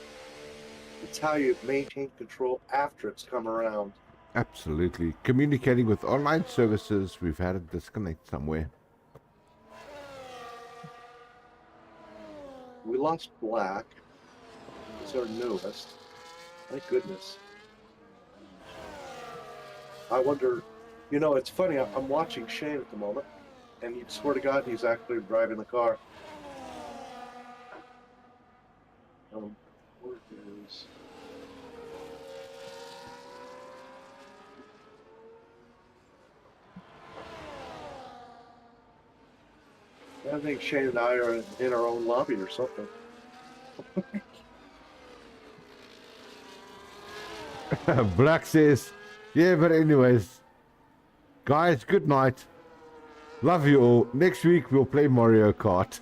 It's how you maintain control after it's come around. Absolutely. Communicating with online services, we've had a disconnect somewhere. We lost Black. It's our newest. Thank goodness. I wonder, you know, it's funny, I'm watching Shane at the moment, and you swear to God he's actually driving the car. Where is... I think Shane and I are in our own lobby or something. Black says, yeah, but anyways, guys, good night. Love you all. Next week we'll play Mario Kart.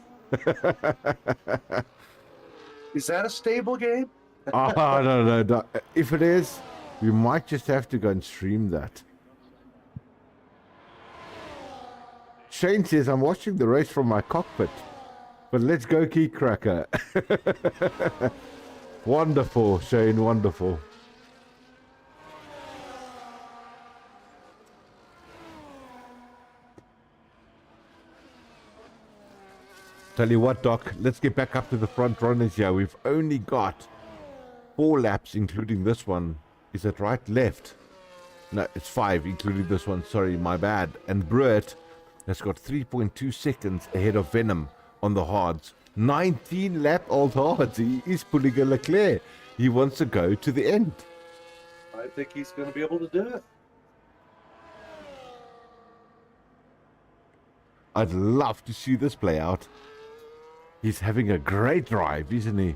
Is that a stable game? Oh, no. If it is, we might just have to go and stream that. Shane says, I'm watching the race from my cockpit. But let's go, Key Cracker. Wonderful, Shane, wonderful. Tell you what, Doc, let's get back up to the front runners here. We've only got 4 laps, including this one. Is it right? Left? No, it's 5, including this one. Sorry, my bad. And Brett has got 3.2 seconds ahead of Venom on the hards. 19 lap old hards. He is pulling a Leclerc. He wants to go to the end. I think he's going to be able to do it. I'd love to see this play out. He's having a great drive, isn't he?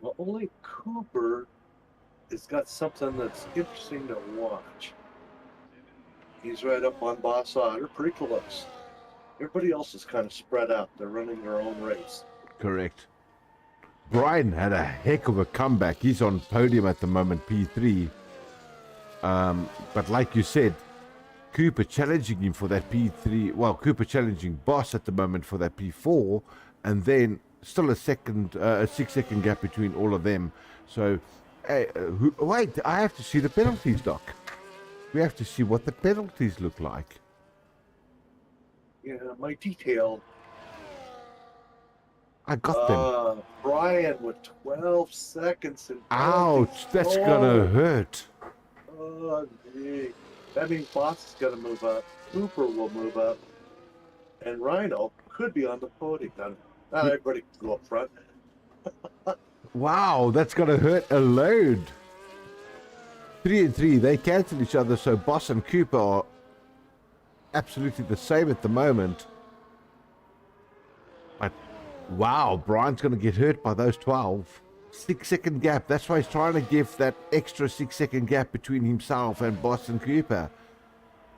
Well, only Cooper has got something that's interesting to watch. He's right up on Boss Otter, pretty close. Everybody else is kind of spread out. They're running their own race. Correct. Brian had a heck of a comeback. He's on podium at the moment, P3. But like you said, Cooper challenging him for that P3. Well, Cooper challenging Boss at the moment for that P4. And then still a 6-second gap between all of them. So, wait, I have to see the penalties, Doc. We have to see what the penalties look like. Yeah, my detail. I got them. Brian with 12 seconds. And ouch, that's gonna hurt. Oh, gee. That means Boss is gonna move up. Cooper will move up. And Rhino could be on the podium. Not everybody can go up front. Wow, that's gonna hurt a load. 3 and 3, they cancel each other, so Boss and Cooper are absolutely the same at the moment. But wow, Brian's going to get hurt by those 12. 6-second gap. That's why he's trying to give that extra 6-second gap between himself and Boss and Cooper.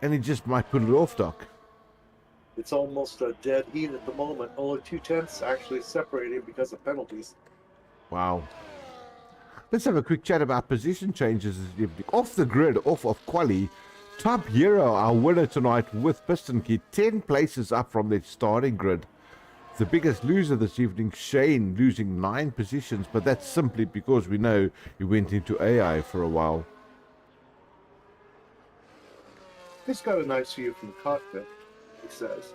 And he just might put it off, Doc. It's almost a dead heat at the moment. Only 2/10 actually separating because of penalties. Wow. Let's have a quick chat about position changes this evening. Off the grid, off of quali, Top Hero, our winner tonight with Piston Key, 10 places up from their starting grid. The biggest loser this evening, Shane, losing 9 positions, but that's simply because we know he went into AI for a while. He's got a nice view from the cockpit, he says.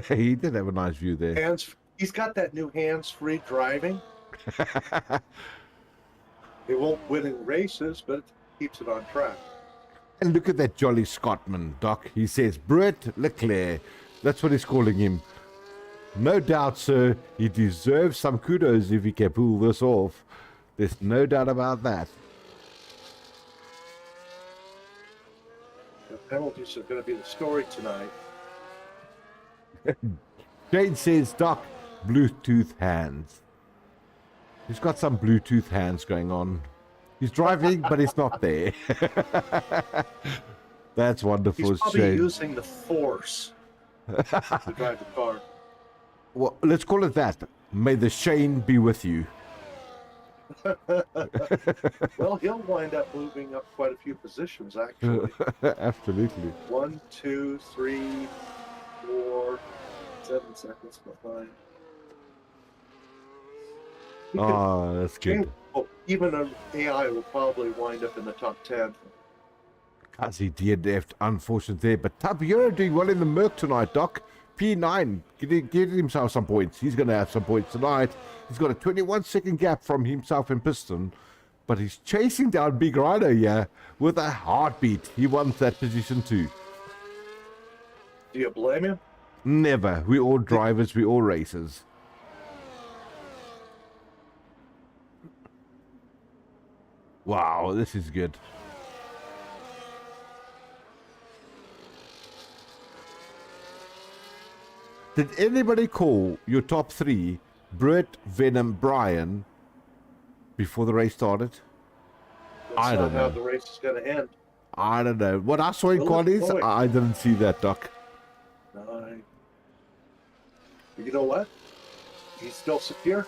He did have a nice view there. He's got that new hands-free driving. It won't win in races, but it keeps it on track. And look at that jolly Scotsman, Doc. He says, Brett Leclerc. That's what he's calling him. No doubt, sir, he deserves some kudos if he can pull this off. There's no doubt about that. The penalties are going to be the story tonight. Jane says, Doc, Bluetooth hands. He's got some Bluetooth hands going on. He's driving, but he's not there. That's wonderful. He's probably using the force to drive the car. Well, let's call it that. May the Shane be with you. Well, he'll wind up moving up quite a few positions, actually. Absolutely. 1, 2, 3, 4, 7 seconds behind. Oh, that's good. Even an AI will probably wind up in the top 10. As he DNF'd, unfortunate there. But Tapiero doing well in the Merc tonight, Doc. P9, getting himself some points. He's going to have some points tonight. He's got a 21-second gap from himself and Piston. But he's chasing down Big Rhino here with a heartbeat. He wants that position too. Do you blame him? Never. We're all drivers. We're all racers. Wow, this is good. Did anybody call your top three Brett, Venom, Brian before the race started? I don't know. How the race is going to end. I don't know. What I saw in qualies, I didn't see that, Doc. No. You know what? He's still secure.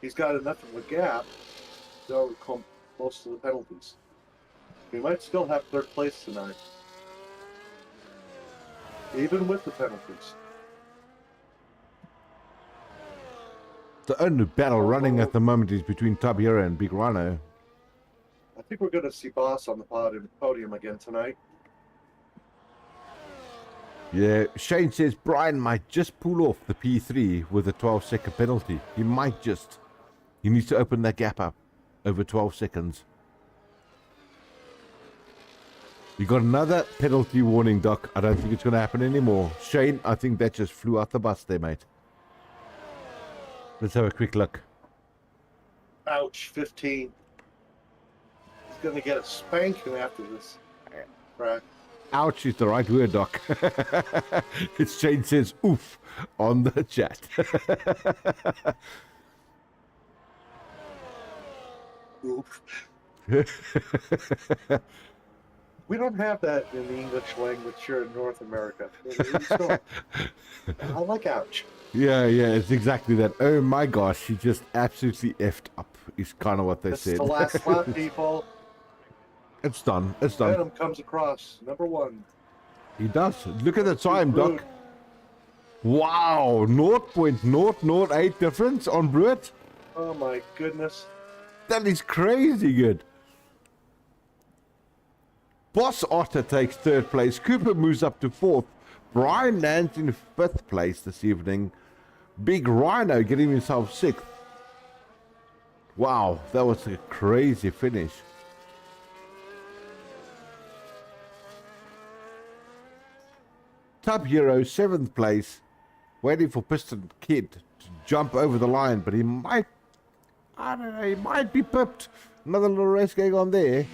He's got enough of a gap to overcome most of the penalties. He might still have third place tonight, even with the penalties. The only battle running at the moment is between Tabiera and Big Rhino. I think we're going to see Boss on the podium again tonight. Yeah, Shane says Brian might just pull off the P3 with a 12-second penalty. He might just. He needs to open that gap up over 12 seconds. You got another penalty warning, Doc. I don't think it's going to happen anymore. Shane, I think that just flew out the bus there, mate. Let's have a quick look. Ouch, 15. He's going to get a spanking after this crack. Ouch is the right word, Doc. It's Shane says oof on the chat. Oof. We don't have that in the English language here in North America. I like ouch. Yeah, it's exactly that. Oh my gosh, he just absolutely effed up, is kind of what they said. It's the last lap, people. It's done. It's done. Venom comes across, number 1. He does. Look at the time, Doc. Wow, 0.008 difference on Brett. Oh my goodness. That is crazy good. Boss Otter takes 3rd place. Cooper moves up to 4th. Brian lands in 5th place this evening. Big Rhino getting himself 6th. Wow, that was a crazy finish. Tub Hero 7th place. Waiting for Piston Kid to jump over the line, but he might, I don't know, he might be pipped. Another little race going on there.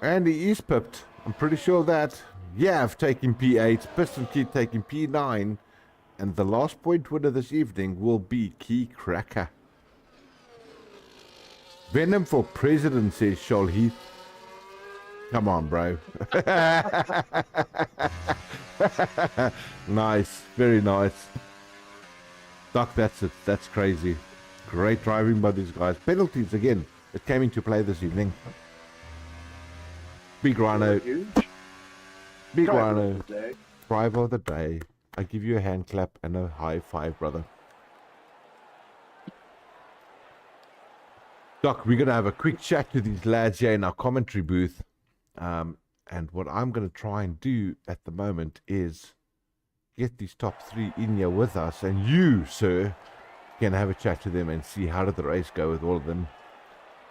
And he is pipped. I'm pretty sure of that. Yav taking P8, Piston Kid taking P9, and the last point winner this evening will be Key Cracker. Venom for president, says Shoal Heath. Come on, bro. Nice, very nice. Doc, that's it. That's crazy. Great driving by these guys. Penalties again. It came into play this evening. Big Rhino. Big Rhino. Driver of the day. I give you a hand clap and a high five, brother. Doc, we're going to have a quick chat to these lads here in our commentary booth. And what I'm going to try and do at the moment is get these top 3 in here with us. And you, sir, can have a chat to them and see how did the race go with all of them.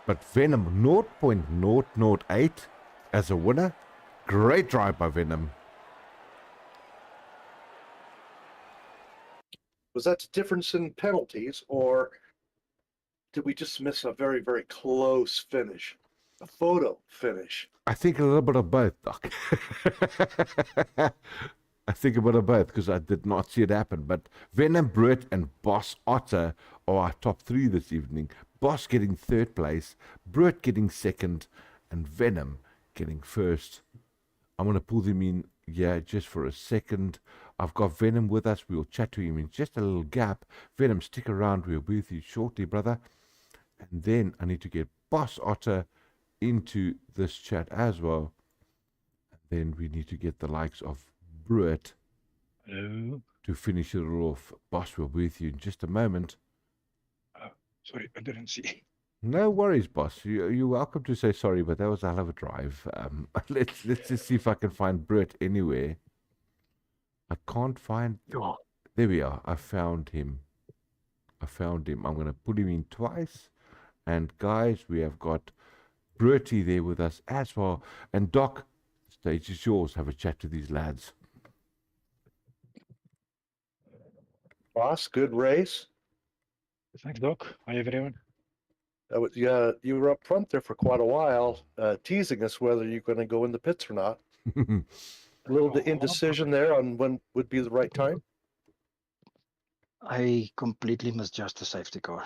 But Venom, 0.008 as a winner. Great drive by Venom. Was that the difference in penalties, or did we just miss a very, very close finish? A photo finish? I think a little bit of both, Doc. I think a bit of both because I did not see it happen. But Venom, Brett, and Boss Otter are our top 3 this evening. Boss getting 3rd place, Brett getting 2nd, and Venom getting first. I'm going to pull them in here just for a second. I've got Venom with us. We'll chat to him in just a little gap. Venom, stick around. We'll be with you shortly, brother. And then I need to get Boss Otter into this chat as well. And then we need to get the likes of Bruit to finish it all off. Boss, we'll be with you in just a moment. Sorry, I didn't see. No worries, boss. You're welcome to say sorry, but that was a hell of a drive. Let's just see if I can find Brett anywhere. I can't find. Oh. There we are. I found him. I'm going to put him in twice. And guys, we have got Bertie there with us as well. And Doc, the stage is yours. Have a chat to these lads. Boss, good race. Thanks, Doc. Hi, everyone. Yeah, you were up front there for quite a while, teasing us whether you're going to go in the pits or not. A little indecision there on when would be the right time. I completely misjudged the safety car.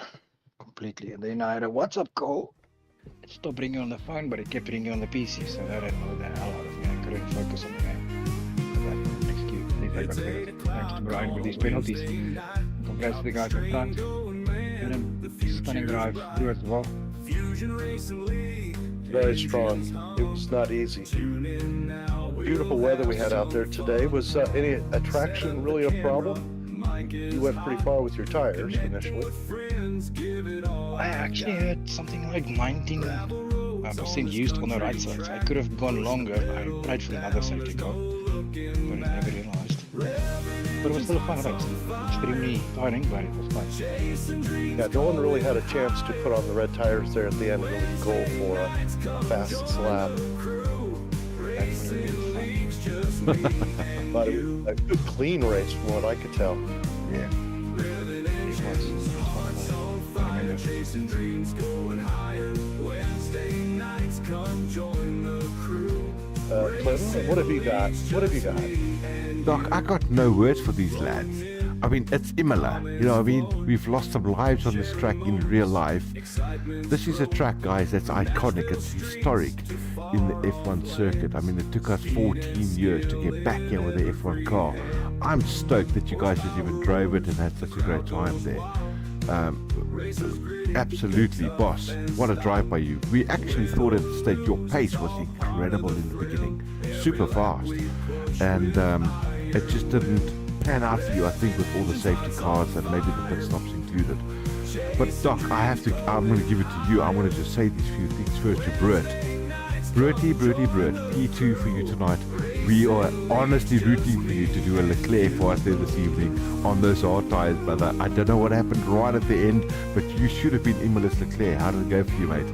Completely. And then I had a WhatsApp call. It stopped ringing on the phone, but it kept ringing on the PC, so that annoyed the hell out of me. I couldn't focus on the game. Thanks to Brian with these penalties. Congrats to the guys in front. Stunning drive through as well. Very strong. It was not easy. Beautiful weather we had out there today. Was any attraction really a problem? You went pretty far with your tires initially. I actually had something like 19% used on the right side. So I could have gone longer. I tried for another safety car, but I never realized. But it was still a fun race. Extremely tiring, but it was fun. Yeah, no one really had a chance to put on the red tires there at the end and really go for a fastest lap. But it was a good clean race from what I could tell. Yeah. Clinton, what have you got? Doc, I got no words for these lads. I mean, it's Imola. You know, I mean, we've lost some lives on this track in real life. This is a track, guys, that's iconic. It's historic in the F1 circuit. I mean, it took us 14 years to get back here with the F1 car. I'm stoked that you guys just even drove it and had such a great time there. Absolutely, boss. What a drive by you. We actually thought at the stage your pace was incredible in the beginning. Super fast. And it just didn't pan out for you, I think, with all the safety cars and maybe the pit stops included. But Doc, I'm going to give it to you. I'm going to just say these few things first to Brett. Bertie, P2 for you tonight. We are honestly rooting for you to do a Leclerc for us there this evening on those hard tires, brother. I don't know what happened right at the end, but you should have been Imola's Leclerc. How did it go for you, mate?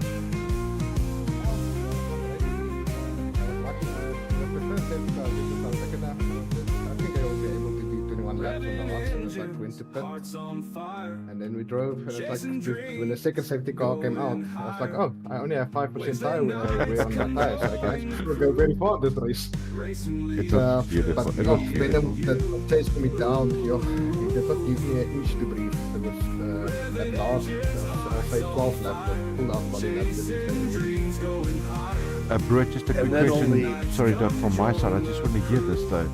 To pit. And then we drove, and it's like when the second safety car came out, I was like, oh, I only have 5% tire wear on my tires, so I can actually go very far this race. It was beautiful. But Venom that chased me down, he did not give me an inch to breathe. There was that last, say 12 lap, pulled out body lap. Brett, just a quick question. Sorry, Doc, from my side, I just want to hear this though.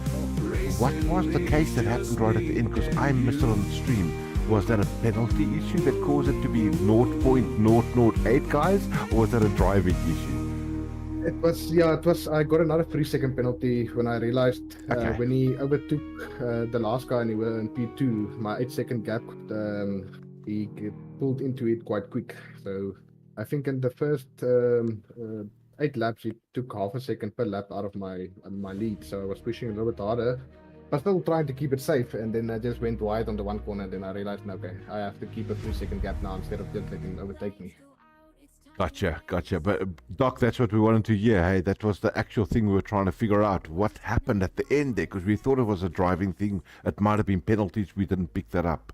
What was the case that happened right at the end? Because I missed it on the stream. Was that a penalty issue that caused it to be 0.008, guys? Or was that a driving issue? It was, I got another 3-second penalty when I realized when he overtook the last guy and he was in P2, my 8-second gap, he pulled into it quite quick. So I think in the first 8 laps, he took half a second per lap out of my lead. So I was pushing a little bit harder, but still trying to keep it safe. And then I just went wide on the one corner. And then I realized, okay, I have to keep a 3-second gap now instead of just letting him overtake me. Gotcha. But Doc, that's what we wanted to hear. Hey, that was the actual thing we were trying to figure out. What happened at the end there? Because we thought it was a driving thing. It might have been penalties. We didn't pick that up.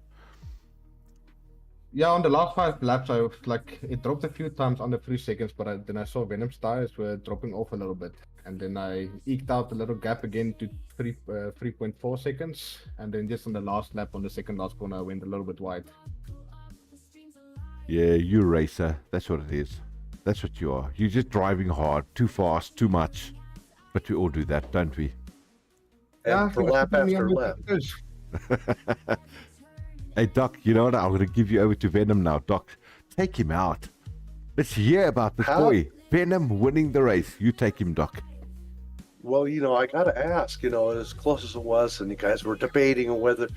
Yeah, on the last 5 laps, I was like, it dropped a few times under 3 seconds, but then I saw Venom's tires were dropping off a little bit. And then I eked out a little gap again to 3.4 seconds. And then just on the last lap, on the second last corner, I went a little bit wide. Yeah, you racer. That's what it is. That's what you are. You're just driving hard, too fast, too much. But we all do that, don't we? And for lap after lap. Hey, Doc, you know what? I'm going to give you over to Venom now. Doc, take him out. Let's hear about this boy. Venom winning the race. You take him, Doc. Well, I got to ask, as close as it was, and you guys were debating on whether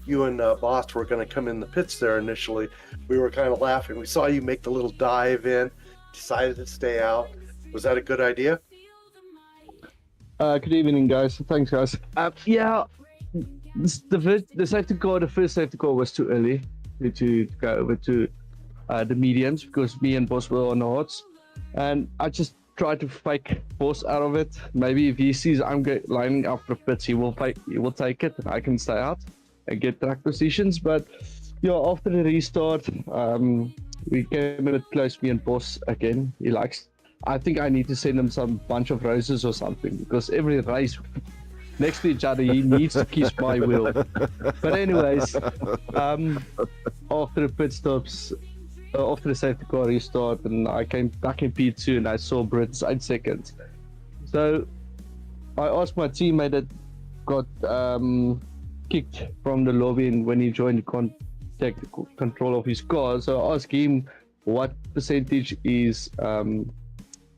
you and Boss were going to come in the pits there initially. We were kind of laughing. We saw you make the little dive in, decided to stay out. Was that a good idea? Good evening, guys. Thanks, guys. Yeah, the safety car, the first safety car was too early to go over to the mediums because me and Boss were on the hots, and I just tried to fake Boss out of it. Maybe if he sees I'm lining up for pits, he will take it, and I can stay out and get track positions. But after the restart, we came a bit close, me and Boss again. I think I need to send him some bunch of roses or something because every race next to each other he needs to kiss my wheel. But anyways, after the pit stops, after the safety car restart, and I came back in P2 and I saw Brits 8 seconds. So I asked my teammate that got kicked from the lobby, and when he joined, he can't take control of his car. So I asked him what percentage is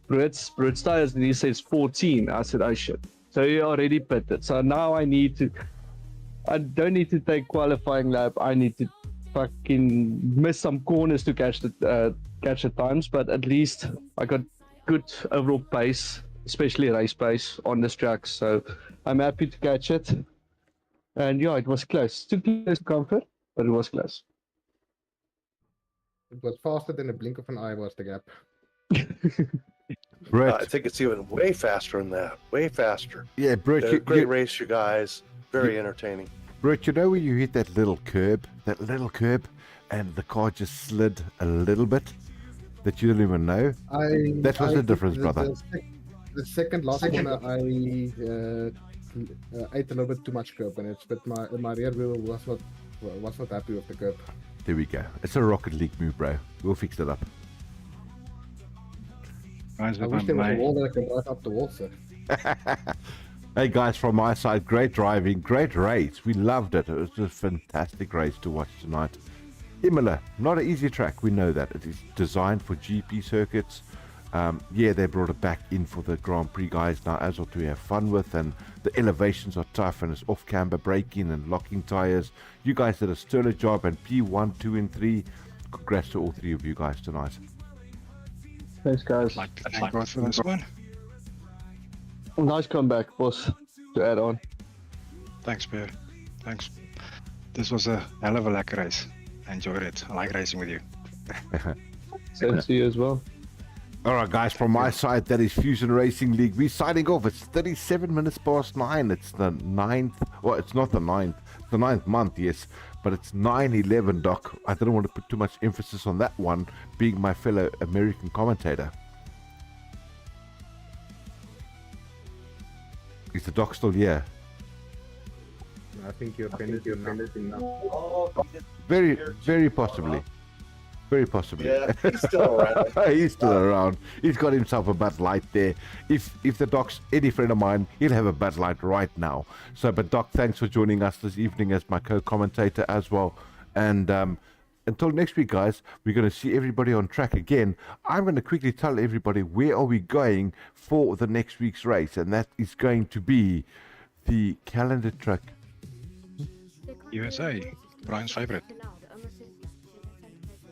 Brits tires, and he says 14. I said, oh shit. So he already pitted. So now I don't need to take qualifying lap. I need to fucking miss some corners to catch the times, but at least I got good overall pace, especially race pace on this track. So I'm happy to catch it. And it was close. Too close to comfort, but it was close. It was faster than a blink of an eye was the gap. Brett. I think it's even way faster than that. Way faster. Yeah, Brett. Great race, you guys. Very entertaining. Brett, you know when you hit that little curb, and the car just slid a little bit that you don't even know? That was the difference, brother. The second last corner, I ate a little bit too much curb on it, but my rear wheel was not happy with the curb. There we go. It's a Rocket League move, bro. We'll fix it up. I wish there was a wall that I could drive up the wall, sir. Hey guys, from my side, great driving, great race. We loved it. It was a fantastic race to watch tonight. Imola, not an easy track. We know that. It is designed for GP circuits. Yeah, they brought it back in for the Grand Prix guys now as well to have fun with, and the elevations are tough, and it's off-camber braking and locking tires. You guys did a sterling job, and P1, 2 and 3. Congrats to all three of you guys tonight. Thanks, guys. Thank God for this one. Nice comeback, Boss, to add on. Thanks, Bear. Thanks. This was a hell of a lekker race. I enjoyed it. I like racing with you. Same to you as well. All right, guys, from my side, that is Fusion Racing League. We're signing off. It's 37 minutes past 9. It's the 9th. Well, it's not the 9th. It's the 9th month, yes. But it's 9/11, Doc. I didn't want to put too much emphasis on that one, being my fellow American commentator. Is the Doc still here? I think you're offended now. Very, very possibly. Very possibly. Yeah, he's still around. He's still around. He's got himself a Bud Light there. If the Doc's any friend of mine, he'll have a Bud Light right now. So, but Doc, thanks for joining us this evening as my co-commentator as well. And until next week, guys, we're going to see everybody on track again. I'm going to quickly tell everybody where are we going for the next week's race, and that is going to be the calendar track. USA, Brian's favorite.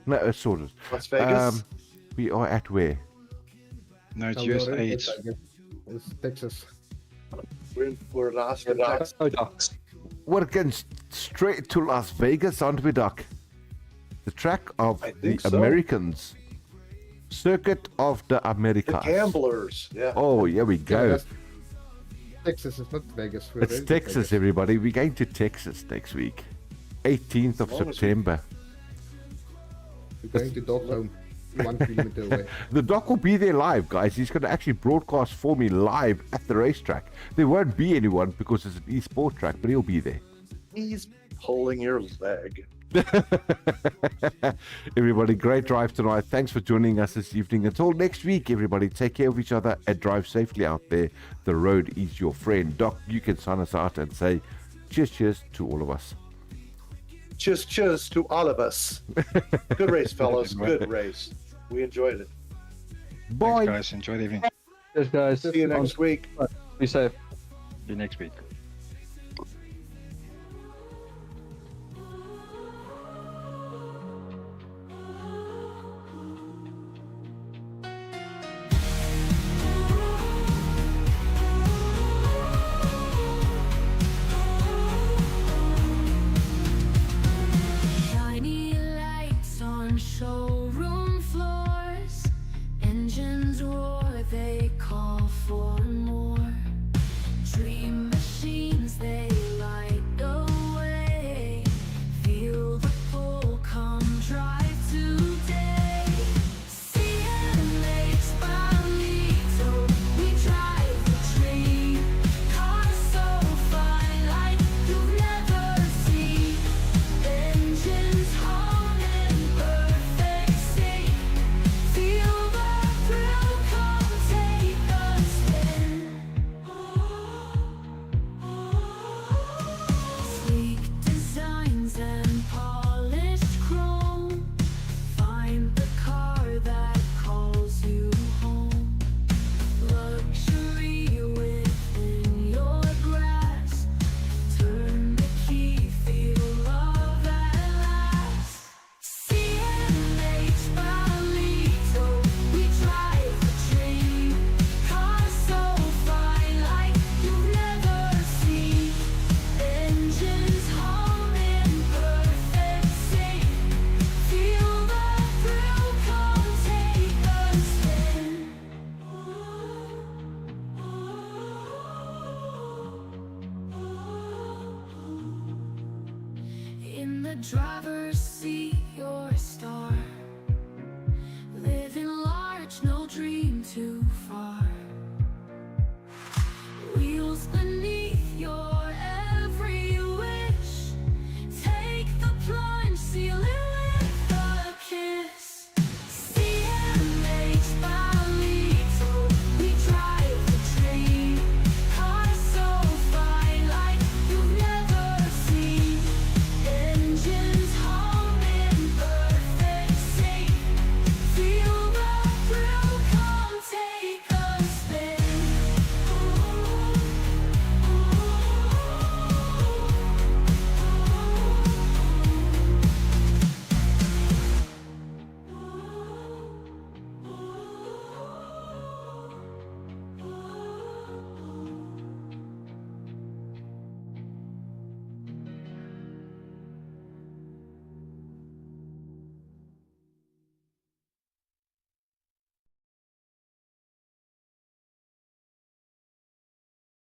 No, it's sort of. Las Vegas? We are at where? No, it's USA. It's Texas. We're at Austin, Texas. We're going straight to Las Vegas, aren't we, Doc? The track of the Americans. Circuit of the Americas. The gamblers, yeah. Oh, here we go. Yeah, Texas, it's not Vegas. It's Texas, everybody. We're going to Texas next week. 18th of September. We're going to Doc home, 1 kilometer away. The Doc will be there live, guys. He's going to actually broadcast for me live at the racetrack. There won't be anyone because it's an e-sport track, but he'll be there. He's pulling your leg. Everybody, great drive tonight. Thanks for joining us this evening. Until next week, everybody, take care of each other and drive safely out there. The road is your friend. Doc, you can sign us out and say cheers to all of us. Cheers to all of us. Good race, fellas. Good race. We enjoyed it. Bye. Thanks, guys. Enjoy the evening. Yes, guys. See you next week. Be safe. See you next week. Shiny lights on showroom floors. Engines roar, they call for more. Dream machines, they light the way. Feel the pull, come drive today. CMH Palito, we drive the dream. Cars so fine, like you've never seen. Engines hum in perfect sync. Feel the thrill, come take a spin. Sleek designs and polished chrome. Find the car that calls you home. Luxury within your grasp. Turn the key, feel love at last. CMH Palito, we drive the dream. Cars so fine, like you've never seen. Engines hum in perfect sync. Feel the thrill, come take a spin. In the driver's seat, you're